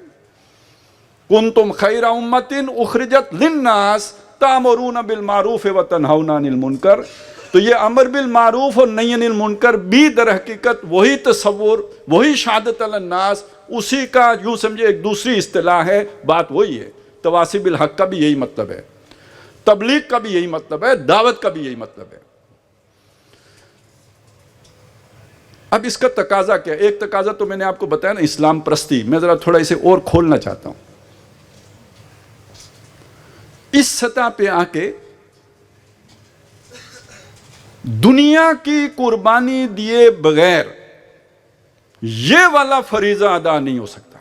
کنتم خیر امت اخرجت للناس تامرون بالمعروف وتنہون عن المنکر. تو یہ امر بالمعروف اور نہی عن المنکر بھی در حقیقت وہی تصور، وہی شہادت علی الناس، اسی کا یوں سمجھے ایک دوسری اصطلاح ہے. بات وہی ہے. تواصی بالحق کا بھی یہی مطلب ہے، تبلیغ کا بھی یہی مطلب ہے، دعوت کا بھی یہی مطلب ہے. اب اس کا تقاضا کیا؟ ایک تقاضا تو میں نے آپ کو بتایا نا، اسلام پرستی. میں ذرا تھوڑا اسے اور کھولنا چاہتا ہوں. اس سطح پہ آ کے دنیا کی قربانی دیے بغیر یہ والا فریضہ ادا نہیں ہو سکتا.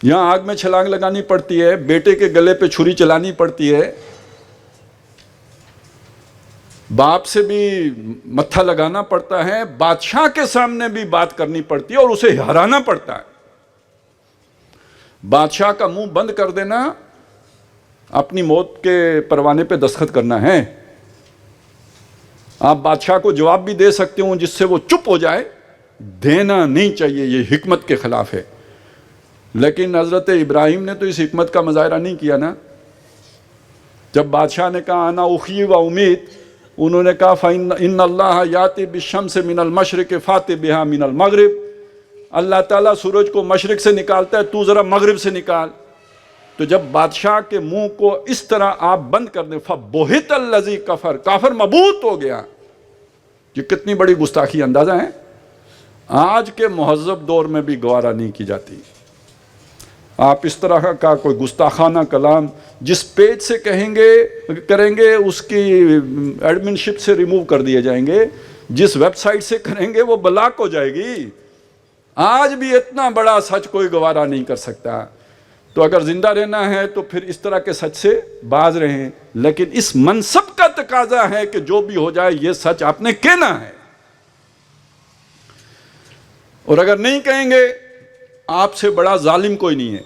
یہاں آگ میں چھلانگ لگانی پڑتی ہے، بیٹے کے گلے پہ چھری چلانی پڑتی ہے، باپ سے بھی متھا لگانا پڑتا ہے، بادشاہ کے سامنے بھی بات کرنی پڑتی ہے اور اسے ہرانا پڑتا ہے. بادشاہ کا منہ بند کر دینا اپنی موت کے پروانے پہ دستخط کرنا ہے. آپ بادشاہ کو جواب بھی دے سکتے ہوں جس سے وہ چپ ہو جائے، دینا نہیں چاہیے، یہ حکمت کے خلاف ہے. لیکن حضرت ابراہیم نے تو اس حکمت کا مظاہرہ نہیں کیا نا. جب بادشاہ نے کہا انا اخی و امید، انہوں نے کہا فَإِنَّ اللَّهَ يَأْتِي بِالشَّمْسِ مِنَ الْمَشْرِقِ فَأْتِ بِهَا مِنَ الْمَغْرِبِ، اللہ تعالیٰ سورج کو مشرق سے نکالتا ہے، تو ذرا مغرب سے نکال. تو جب بادشاہ کے منہ کو اس طرح آپ بند کر دیں، فَبُہِتَ الَّذِي كَفَرَ، کافر مبہوت ہو گیا. یہ کتنی بڑی گستاخی اندازہ ہے، آج کے مہذب دور میں بھی گوارا نہیں کی جاتی. آپ اس طرح کا کوئی گستاخانہ کلام جس پیج سے کریں گے اس کی ایڈمن شپ سے ریموو کر دیے جائیں گے، جس ویب سائٹ سے کریں گے وہ بلاک ہو جائے گی. آج بھی اتنا بڑا سچ کوئی گوارا نہیں کر سکتا. تو اگر زندہ رہنا ہے تو پھر اس طرح کے سچ سے باز رہیں، لیکن اس منصب کا تقاضا ہے کہ جو بھی ہو جائے یہ سچ آپ نے کہنا ہے. اور اگر نہیں کہیں گے، آپ سے بڑا ظالم کوئی نہیں ہے.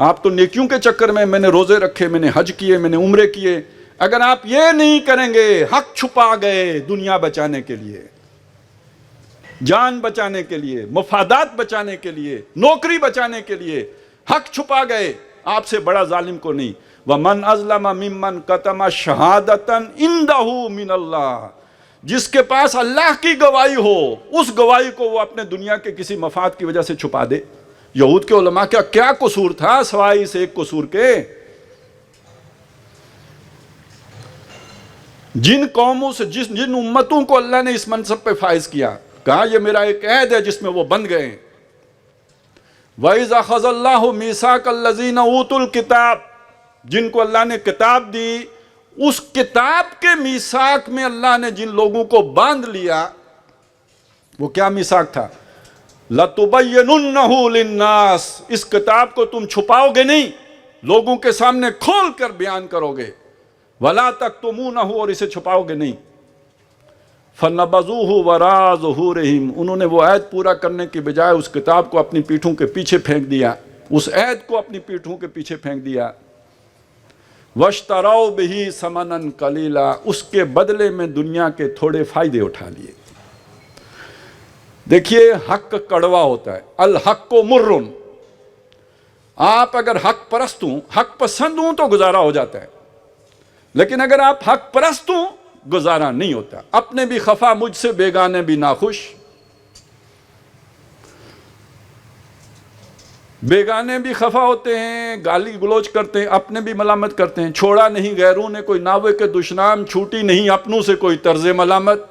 آپ تو نیکیوں کے چکر میں نے روزے رکھے، میں نے حج کیے، میں نے عمرے کیے. اگر آپ یہ نہیں کریں گے، حق چھپا گئے دنیا بچانے کے لیے، جان بچانے کے لیے، مفادات بچانے کے لیے، نوکری بچانے کے لیے حق چھپا گئے، آپ سے بڑا ظالم کو نہیں. وَمَنْ أَظْلَمَ مِمَّنْ كَتَمَ شَهَادَةً عِنْدَهُ مِنَ اللَّهِ، جس کے پاس اللہ کی گواہی ہو، اس گواہی کو وہ اپنے دنیا کے کسی مفاد کی وجہ سے چھپا دے. یہود کے علماء کا کیا قصور تھا سوائے اس ایک قصور کے؟ جن قوموں سے جن امتوں کو اللہ نے اس منصب پہ فائز کیا، کہا یہ میرا ایک عہد ہے جس میں وہ بند گئے. وَإِذْ أَخَذَ اللَّهُ مِيثَاقَ الَّذِينَ أُوتُوا الْكِتَابَ، جن کو اللہ نے کتاب دی، اس کتاب کے میثاق میں اللہ نے جن لوگوں کو باندھ لیا، وہ کیا میثاق تھا؟ لَتُبَيِّنُنَّهُ لِلنَّاسِ، اس کتاب کو تم چھپاؤ گے نہیں، لوگوں کے سامنے کھول کر بیان کرو گے. وَلَا تَكْتُمُونَهُ، اور اسے چھپاؤ گے نہیں. فَنَبَذُوهُ وَرَاءَ ظُهُورِهِمْ، انہوں نے وہ عہد پورا کرنے کی بجائے اس کتاب کو اپنی پیٹھوں کے پیچھے پھینک دیا، اس عہد کو اپنی پیٹھوں کے پیچھے پھینک دیا. وَاشْتَرَوْا بِهِ ثَمَنًا قَلِيلًا، اس کے بدلے میں دنیا کے تھوڑے فائدے اٹھا لیے. دیکھیے حق کڑوا ہوتا ہے، الحق مر. آپ اگر حق پرست ہوں، حق پسند ہوں تو گزارا ہو جاتا ہے، لیکن اگر آپ حق پرست ہوں گزارا نہیں ہوتا. اپنے بھی خفا مجھ سے، بیگانے بھی ناخوش. بیگانے بھی خفا ہوتے ہیں، گالی گلوچ کرتے ہیں، اپنے بھی ملامت کرتے ہیں. چھوڑا نہیں غیروں نے کوئی ناوے کے دشنام، چھوٹی نہیں اپنوں سے کوئی طرز ملامت.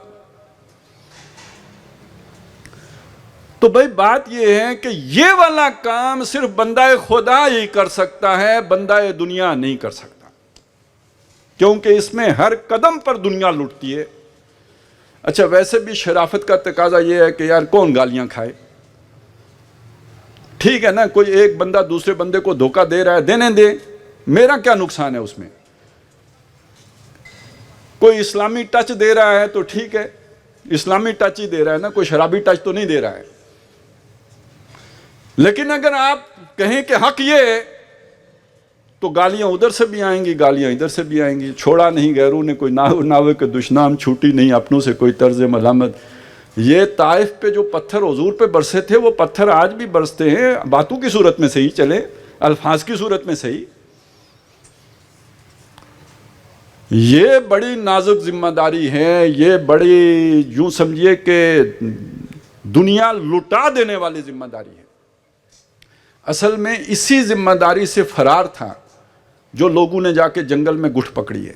تو بھائی بات یہ ہے کہ یہ والا کام صرف بندہ خدا ہی کر سکتا ہے، بندہ دنیا نہیں کر سکتا، کیونکہ اس میں ہر قدم پر دنیا لٹتی ہے. اچھا ویسے بھی شرافت کا تقاضا یہ ہے کہ یار کون گالیاں کھائے؟ ٹھیک ہے نا، کوئی ایک بندہ دوسرے بندے کو دھوکہ دے رہا ہے، دینے دے، میرا کیا نقصان ہے اس میں؟ کوئی اسلامی ٹچ دے رہا ہے تو ٹھیک ہے، اسلامی ٹچ ہی دے رہا ہے نا، کوئی شرابی ٹچ تو نہیں دے رہا ہے. لیکن اگر آپ کہیں کہ حق یہ ہے تو گالیاں ادھر سے بھی آئیں گی، گالیاں ادھر سے بھی آئیں گی. چھوڑا نہیں غیروں نے کوئی ناوے کے دشنام، چھوٹی نہیں اپنوں سے کوئی طرز ملامت. یہ طائف پہ جو پتھر حضور پہ برسے تھے وہ پتھر آج بھی برستے ہیں، باتوں کی صورت میں صحیح چلے، الفاظ کی صورت میں صحیح. یہ بڑی نازک ذمہ داری ہے، یہ بڑی یوں سمجھیے کہ دنیا لٹا دینے والی ذمہ داری ہے. اصل میں اسی ذمہ داری سے فرار تھا جو لوگوں نے جا کے جنگل میں گٹھ پکڑی ہے.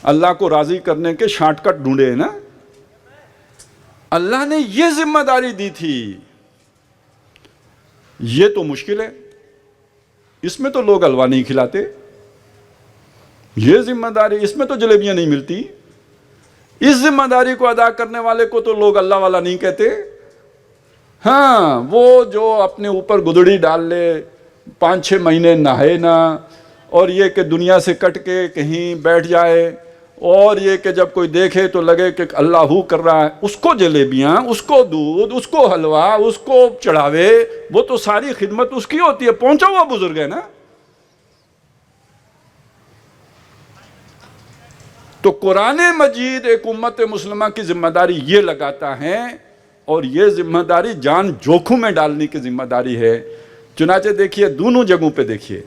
اللہ کو راضی کرنے کے شارٹ کٹ ڈھونڈے ہیں نا. اللہ نے یہ ذمہ داری دی تھی. یہ تو مشکل ہے، اس میں تو لوگ حلوہ نہیں کھلاتے. یہ ذمہ داری، اس میں تو جلیبیاں نہیں ملتی. اس ذمہ داری کو ادا کرنے والے کو تو لوگ اللہ والا نہیں کہتے. ہاں وہ جو اپنے اوپر گدڑی ڈال لے، 5-6 مہینے نہائے نہ، اور یہ کہ دنیا سے کٹ کے کہیں بیٹھ جائے اور یہ کہ جب کوئی دیکھے تو لگے کہ اللہ ہو کر رہا ہے، اس کو جلیبیاں، اس کو دودھ، اس کو حلوہ، اس کو چڑھاوے، وہ تو ساری خدمت اس کی ہوتی ہے، پہنچا ہوا بزرگ ہے نا۔ تو قرآن مجید ایک امت مسلمہ کی ذمہ داری یہ لگاتا ہے، اور یہ ذمہ داری جان جوکھوں میں ڈالنے کی ذمہ داری ہے۔ چنانچہ دیکھیے دونوں جگہوں پہ دیکھیے،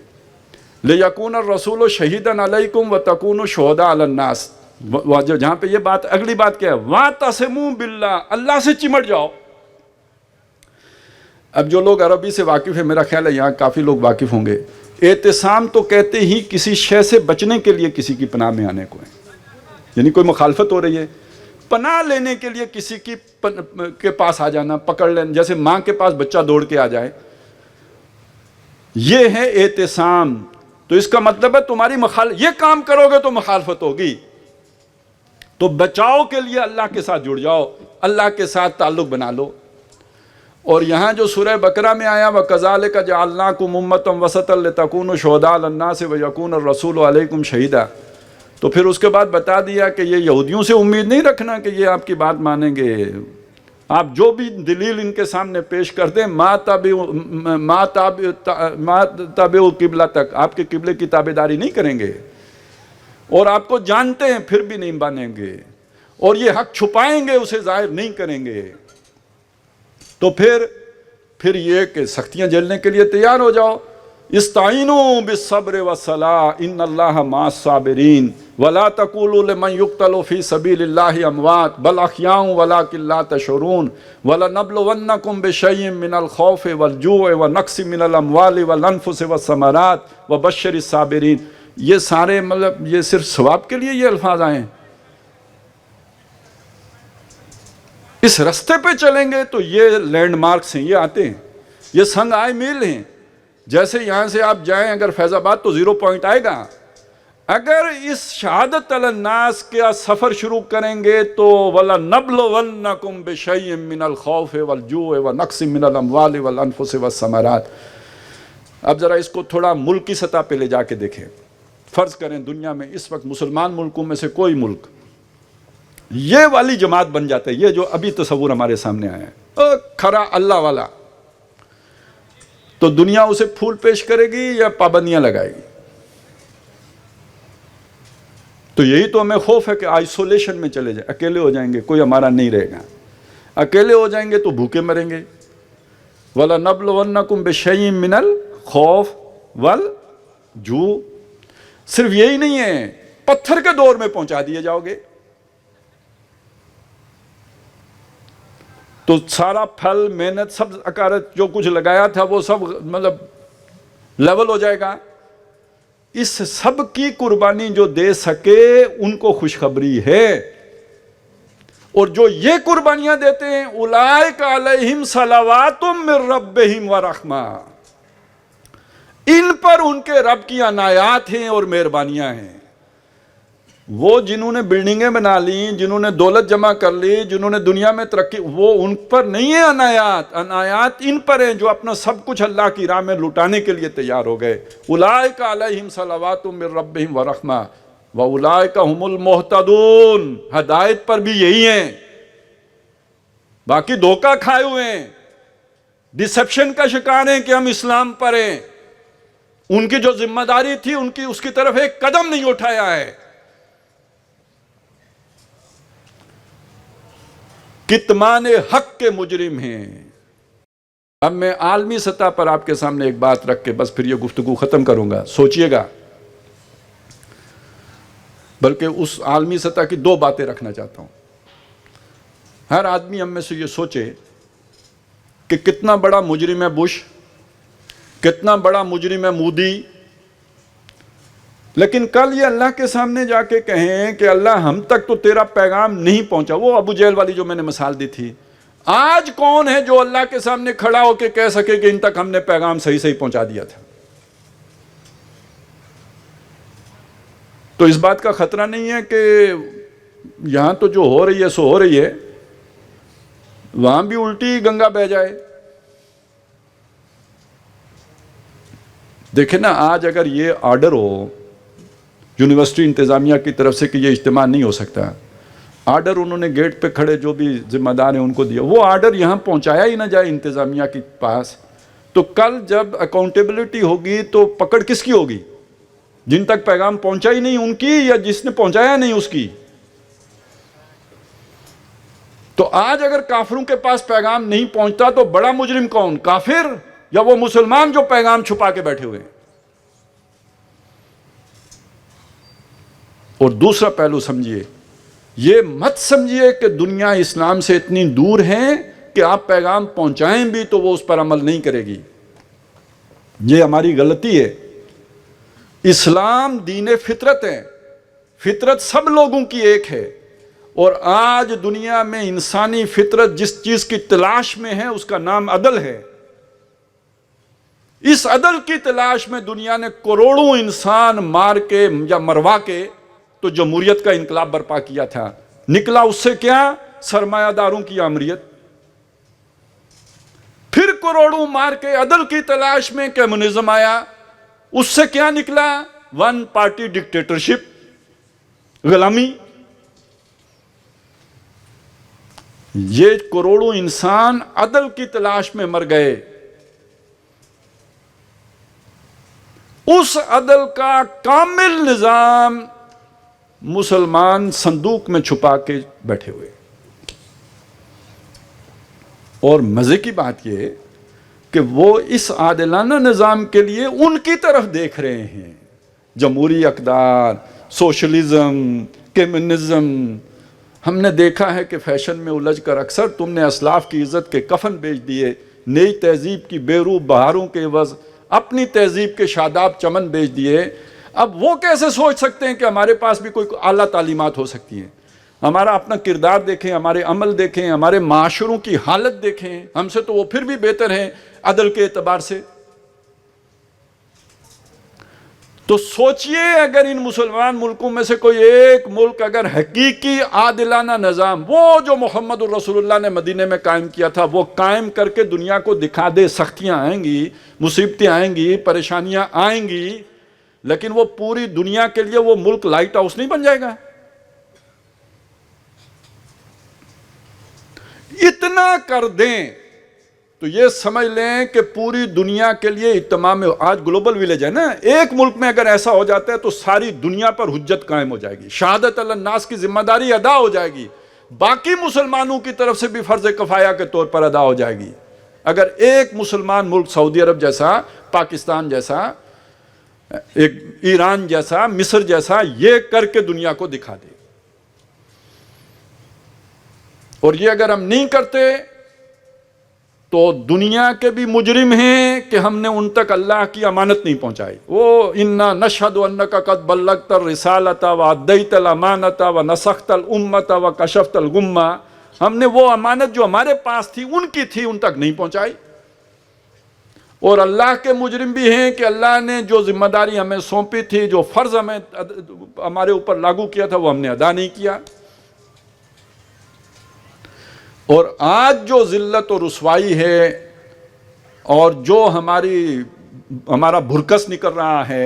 لِيَكُونَ الرَّسُولُ شَهِيدًا عَلَيْكُمْ وَتَكُونُوا شُهَدَاءَ عَلَى النَّاسِ، جہاں پہ یہ بات، اگلی بات کیا ہے، وَاعْتَصِمُوا بِاللَّهِ، اللہ سے چمٹ جاؤ۔ اب جو لوگ عربی سے واقف ہیں، میرا خیال ہے یہاں کافی لوگ واقف ہوں گے، اعتصام تو کہتے ہی کسی شے سے بچنے کے لیے کسی کی پناہ میں آنے کو ہے، یعنی کوئی مخالفت ہو رہی ہے، پناہ لینے کے لیے کسی کے پاس آ جانا، پکڑ لینا، جیسے ماں کے پاس بچہ دوڑ کے آ جائے، یہ ہے اعتصام۔ تو اس کا مطلب ہے تمہاری یہ کام کرو گے تو مخالفت ہوگی، تو بچاؤ کے لیے اللہ کے ساتھ جڑ جاؤ، اللہ کے ساتھ تعلق بنا لو۔ اور یہاں جو سورہ بقرہ میں آیا وَكَذَلِكَ جَعَلْنَاكُمْ أُمَّةً وَسَطًا لِتَكُونُوا شُهَدَاءَ عَلَى النَّاسِ وَيَكُونَ الرَّسُولُ عَلَيْكُمْ شَهِيدًا، تو پھر اس کے بعد بتا دیا کہ یہ یہودیوں سے امید نہیں رکھنا کہ یہ آپ کی بات مانیں گے، آپ جو بھی دلیل ان کے سامنے پیش کر دیں ما تابعوا قبلتک، آپ کے قبلے کی تابعداری نہیں کریں گے، اور آپ کو جانتے ہیں پھر بھی نہیں مانیں گے، اور یہ حق چھپائیں گے، اسے ظاہر نہیں کریں گے، تو پھر یہ کہ سختیاں جھیلنے کے لیے تیار ہو جاؤ۔ استعینوا بالصبر والصلاۃ ان اللہ مع الصابرین ولا تقولوا لمن یقتل فی سبیل اللہ اموات بل احیاء ولکن لا تشعرون ولنبلونکم بشیء من الخوف والجوع ونقص من الاموال والانفس والثمرات وبشر الصابرین۔ یہ سارے مطلب یہ صرف ثواب کے لیے یہ الفاظ آئے ہیں؟ اس رستے پہ چلیں گے تو یہ لینڈ مارکس ہیں، یہ آتے ہیں، یہ سنگ آئے میل ہیں۔ جیسے یہاں سے آپ جائیں اگر فیض آباد تو 0 پوائنٹ آئے گا، اگر اس شہادت علی الناس کا سفر شروع کریں گے تو وَلَنَبْلُوَنَّكُمْ بِشَيْءٍ مِّنَ الْخَوْفِ وَالْجُوعِ وَنَقْصٍ مِّنَ الْأَمْوَالِ وَالْأَنفُسِ وَالثَّمَرَاتِ۔ اب ذرا اس کو تھوڑا ملک کی سطح پہ لے جا کے دیکھیں۔ فرض کریں دنیا میں اس وقت مسلمان ملکوں میں سے کوئی ملک یہ والی جماعت بن جاتا ہے، یہ جو ابھی تصور ہمارے سامنے آیا ہے، کھرا اللہ والا، تو دنیا اسے پھول پیش کرے گی یا پابندیاں لگائے گی؟ تو یہی تو ہمیں خوف ہے کہ آئسولیشن میں چلے جائیں، اکیلے ہو جائیں گے، کوئی ہمارا نہیں رہے گا، اکیلے ہو جائیں گے تو بھوکے مریں گے۔ وَلَنَبْلُوَنَّكُمْ بِشَيْءٍ مِّنَ الْخَوْفِ وَالْجُوعِ، صرف یہی نہیں ہے، پتھر کے دور میں پہنچا دیے جاؤ گے، تو سارا پھل محنت سب اکارت جو کچھ لگایا تھا وہ سب مطلب لیول ہو جائے گا۔ اس سب کی قربانی جو دے سکے ان کو خوشخبری ہے، اور جو یہ قربانیاں دیتے ہیں اولئک علیہم صلوات من ربہم ورحمہ، ان پر ان کے رب کی عنایات ہیں اور مہربانیاں ہیں۔ وہ جنہوں نے بلڈنگیں بنا لی، جنہوں نے دولت جمع کر لی، جنہوں نے دنیا میں ترقی، وہ ان پر نہیں ہے عنایات، عنایات ان پر ہیں جو اپنا سب کچھ اللہ کی راہ میں لٹانے کے لیے تیار ہو گئے۔ اولئک علیہم صلوات من ربہم ورحمہ واولئک ھم المہتدون، ہدایت پر بھی یہی ہیں، باقی دھوکہ کھائے ہوئے ہیں، ڈسیپشن کا شکار ہیں کہ ہم اسلام پر ہیں، ان کی جو ذمہ داری تھی ان کی اس کی طرف ایک قدم نہیں اٹھایا ہے۔ کتمان حق کے مجرم ہیں۔ اب میں عالمی سطح پر آپ کے سامنے ایک بات رکھ کے بس پھر یہ گفتگو ختم کروں گا، سوچئے گا، بلکہ اس عالمی سطح کی 2 باتیں رکھنا چاہتا ہوں۔ ہر آدمی ہم میں سے یہ سوچے کہ کتنا بڑا مجرم ہے بش، کتنا بڑا مجرم ہے مودی، لیکن کل یہ اللہ کے سامنے جا کے کہیں کہ اللہ ہم تک تو تیرا پیغام نہیں پہنچا، وہ ابو جہل والی جو میں نے مثال دی تھی، آج کون ہے جو اللہ کے سامنے کھڑا ہو کے کہہ سکے کہ ان تک ہم نے پیغام صحیح صحیح پہنچا دیا تھا؟ تو اس بات کا خطرہ نہیں ہے کہ یہاں تو جو ہو رہی ہے سو ہو رہی ہے، وہاں بھی الٹی گنگا بہ جائے؟ دیکھیں نا، آج اگر یہ آرڈر ہو یونیورسٹی انتظامیہ کی طرف سے کہ یہ اجتماع نہیں ہو سکتا. آرڈر انہوں نے گیٹ پہ کھڑے جو بھی ذمہ دار ہیں ان کو دیا, وہ آرڈر یہاں پہنچایا ہی نہ جائے انتظامیہ کے پاس, تو کل جب اکاؤنٹیبلٹی ہوگی تو پکڑ کس کی ہوگی؟ جن تک پیغام پہنچا ہی نہیں ان کی, یا جس نے پہنچایا نہیں اس کی؟ تو آج اگر کافروں کے پاس پیغام نہیں پہنچتا تو بڑا مجرم کون, کافر یا وہ مسلمان جو پیغام چھپا کے بیٹھے ہوئے ہیں؟ اور دوسرا پہلو سمجھیے, یہ مت سمجھیے کہ دنیا اسلام سے اتنی دور ہے کہ آپ پیغام پہنچائیں بھی تو وہ اس پر عمل نہیں کرے گی. یہ ہماری غلطی ہے. اسلام دین فطرت ہے, فطرت سب لوگوں کی ایک ہے, اور آج دنیا میں انسانی فطرت جس چیز کی تلاش میں ہے اس کا نام عدل ہے. اس عدل کی تلاش میں دنیا نے کروڑوں انسان مار کے یا مروا کے تو جمہوریت کا انقلاب برپا کیا تھا. نکلا اس سے کیا؟ سرمایہ داروں کی آمریت. پھر کروڑوں مار کے عدل کی تلاش میں کمیونزم آیا, اس سے کیا نکلا؟ ون پارٹی ڈکٹیٹرشپ, غلامی. یہ کروڑوں انسان عدل کی تلاش میں مر گئے. اس عدل کا کامل نظام مسلمان صندوق میں چھپا کے بیٹھے ہوئے. اور مزے کی بات یہ کہ وہ اس عادلانہ نظام کے لیے ان کی طرف دیکھ رہے ہیں. جمہوری اقدار, سوشلزم, کمیونزم. ہم نے دیکھا ہے کہ فیشن میں الجھ کر اکثر تم نے اسلاف کی عزت کے کفن بیچ دیے, نئی تہذیب کی بے روح بہاروں کے عوض اپنی تہذیب کے شاداب چمن بیچ دیے. اب وہ کیسے سوچ سکتے ہیں کہ ہمارے پاس بھی کوئی اعلیٰ تعلیمات ہو سکتی ہیں؟ ہمارا اپنا کردار دیکھیں, ہمارے عمل دیکھیں, ہمارے معاشروں کی حالت دیکھیں. ہم سے تو وہ پھر بھی بہتر ہیں عدل کے اعتبار سے. تو سوچئے اگر ان مسلمان ملکوں میں سے کوئی ایک ملک اگر حقیقی عادلانہ نظام, وہ جو محمد الرسول اللہ نے مدینے میں قائم کیا تھا, وہ قائم کر کے دنیا کو دکھا دے. سختیاں آئیں گی, مصیبتیں آئیں گی, پریشانیاں آئیں گی, لیکن وہ پوری دنیا کے لیے وہ ملک لائٹ ہاؤس نہیں بن جائے گا. اتنا کر دیں تو یہ سمجھ لیں کہ پوری دنیا کے لیے اہتمام. آج گلوبل ویلیج ہے نا, ایک ملک میں اگر ایسا ہو جاتا ہے تو ساری دنیا پر حجت قائم ہو جائے گی, شہادت علی الناس کی ذمہ داری ادا ہو جائے گی, باقی مسلمانوں کی طرف سے بھی فرض کفایہ کے طور پر ادا ہو جائے گی. اگر ایک مسلمان ملک سعودی عرب جیسا, پاکستان جیسا, ایک ایران جیسا, مصر جیسا یہ کر کے دنیا کو دکھا دے. اور یہ اگر ہم نہیں کرتے تو دنیا کے بھی مجرم ہیں کہ ہم نے ان تک اللہ کی امانت نہیں پہنچائی. وہ انا نشہد انک قد بلغت الرسالۃ وادیت الامانۃ ونصحت الامۃ وکشفت الغمۃ. ہم نے وہ امانت جو ہمارے پاس تھی ان کی تھی ان تک نہیں پہنچائی. اور اللہ کے مجرم بھی ہیں کہ اللہ نے جو ذمہ داری ہمیں سونپی تھی, جو فرض ہمیں ہمارے اوپر لاگو کیا تھا, وہ ہم نے ادا نہیں کیا. اور آج جو ذلت و رسوائی ہے اور جو ہمارا بھرکس نکل رہا ہے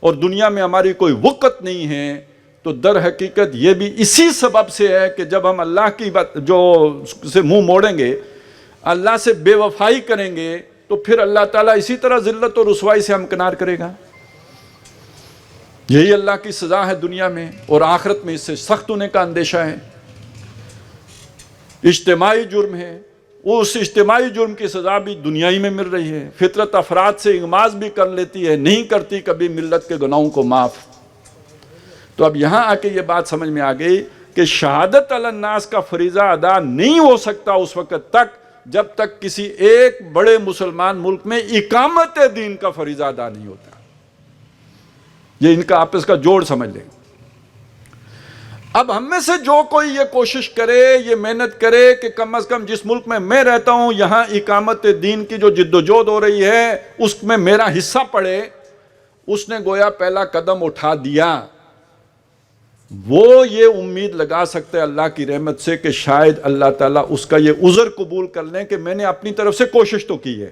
اور دنیا میں ہماری کوئی وقت نہیں ہے, تو در حقیقت یہ بھی اسی سبب سے ہے کہ جب ہم اللہ کی بات جو سے منہ موڑیں گے, اللہ سے بے وفائی کریں گے, تو پھر اللہ تعالیٰ اسی طرح ذلت و رسوائی سے ہمکنار کرے گا. یہی اللہ کی سزا ہے دنیا میں, اور آخرت میں اس سے سخت ہونے کا اندیشہ ہے. اجتماعی جرم ہے, اس اجتماعی جرم کی سزا بھی دنیا ہی میں مل رہی ہے. فطرت افراد سے اغماض بھی کر لیتی ہے, نہیں کرتی کبھی ملت کے گناہوں کو معاف. تو اب یہاں آ کے یہ بات سمجھ میں آ گئی کہ شہادت علی الناس کا فریضہ ادا نہیں ہو سکتا اس وقت تک جب تک کسی ایک بڑے مسلمان ملک میں اقامت دین کا فریضہ ادا نہیں ہوتا. یہ ان کا آپس کا جوڑ سمجھ لیں. اب ہم میں سے جو کوئی یہ کوشش کرے, یہ محنت کرے کہ کم از کم جس ملک میں میں رہتا ہوں یہاں اقامت دین کی جو جد و جہد ہو رہی ہے اس میں میرا حصہ پڑے, اس نے گویا پہلا قدم اٹھا دیا. وہ یہ امید لگا سکتے اللہ کی رحمت سے کہ شاید اللہ تعالیٰ اس کا یہ عذر قبول کر لیں کہ میں نے اپنی طرف سے کوشش تو کی ہے.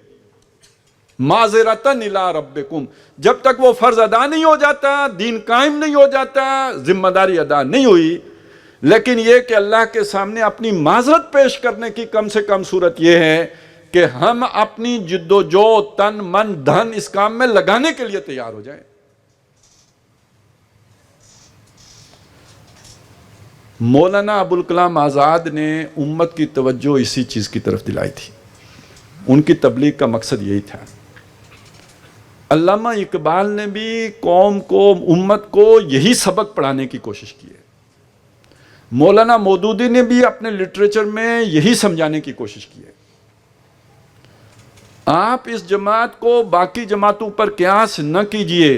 معذرتن الی ربکم. جب تک وہ فرض ادا نہیں ہو جاتا، دین قائم نہیں ہو جاتا، ذمہ داری ادا نہیں ہوئی، لیکن یہ کہ اللہ کے سامنے اپنی معذرت پیش کرنے کی کم سے کم صورت یہ ہے کہ ہم اپنی جد و جہد، تن من دھن اس کام میں لگانے کے لیے تیار ہو جائیں. مولانا ابوالکلام آزاد نے امت کی توجہ اسی چیز کی طرف دلائی تھی. ان کی تبلیغ کا مقصد یہی تھا. علامہ اقبال نے بھی قوم کو، امت کو یہی سبق پڑھانے کی کوشش کی ہے. مولانا مودودی نے بھی اپنے لٹریچر میں یہی سمجھانے کی کوشش کی ہے. آپ اس جماعت کو باقی جماعتوں پر قیاس نہ کیجئے.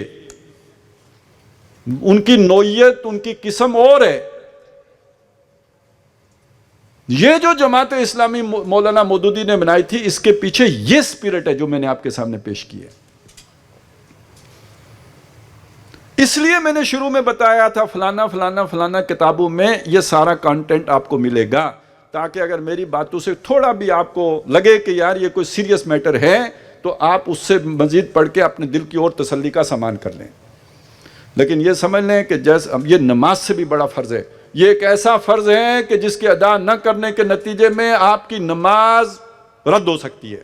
ان کی نوعیت، ان کی قسم اور ہے. یہ جو جماعت اسلامی مولانا مودودی نے بنائی تھی، اس کے پیچھے یہ سپیرٹ ہے جو میں نے آپ کے سامنے پیش کی ہے. اس لیے میں نے شروع میں بتایا تھا فلانا فلانا فلانا کتابوں میں یہ سارا کانٹینٹ آپ کو ملے گا، تاکہ اگر میری باتوں سے تھوڑا بھی آپ کو لگے کہ یار یہ کوئی سیریس میٹر ہے تو آپ اس سے مزید پڑھ کے اپنے دل کی اور تسلی کا سامان کر لیں. لیکن یہ سمجھ لیں کہ جیسے اب یہ نماز سے بھی بڑا فرض ہے. یہ ایک ایسا فرض ہے کہ جس کے ادا نہ کرنے کے نتیجے میں آپ کی نماز رد ہو سکتی ہے.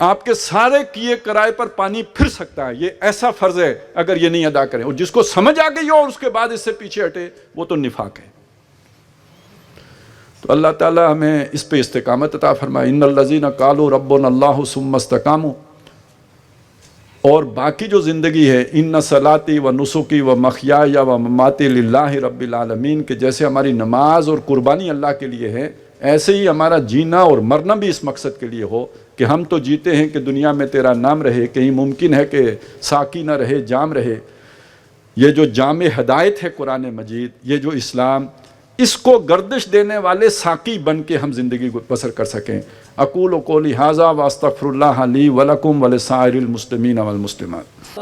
آپ کے سارے کیے کرائے پر پانی پھر سکتا ہے. یہ ایسا فرض ہے اگر یہ نہیں ادا کریں. اور جس کو سمجھ آ گئی ہو اور اس کے بعد اس سے پیچھے ہٹے، وہ تو نفاق ہے. تو اللہ تعالیٰ ہمیں اس پہ استقامت عطا فرمائے. ان الذین قالوا ربنا اللہ ثم استقاموا. اور باقی جو زندگی ہے، ان صلاتی و نسکی و محیای و مماتی للہ رب العالمین، کہ جیسے ہماری نماز اور قربانی اللہ کے لیے ہے، ایسے ہی ہمارا جینا اور مرنا بھی اس مقصد کے لیے ہو کہ ہم تو جیتے ہیں کہ دنیا میں تیرا نام رہے. کہیں ممکن ہے کہ ساقی نہ رہے، جام رہے. یہ جو جام ہدایت ہے قرآن مجید، یہ جو اسلام، اس کو گردش دینے والے ساقی بن کے ہم زندگی کو بسر کر سکیں. اقول قولی ھذا واستغفر اللہ لی ولکم ولسائر المسلمین والمسلمات.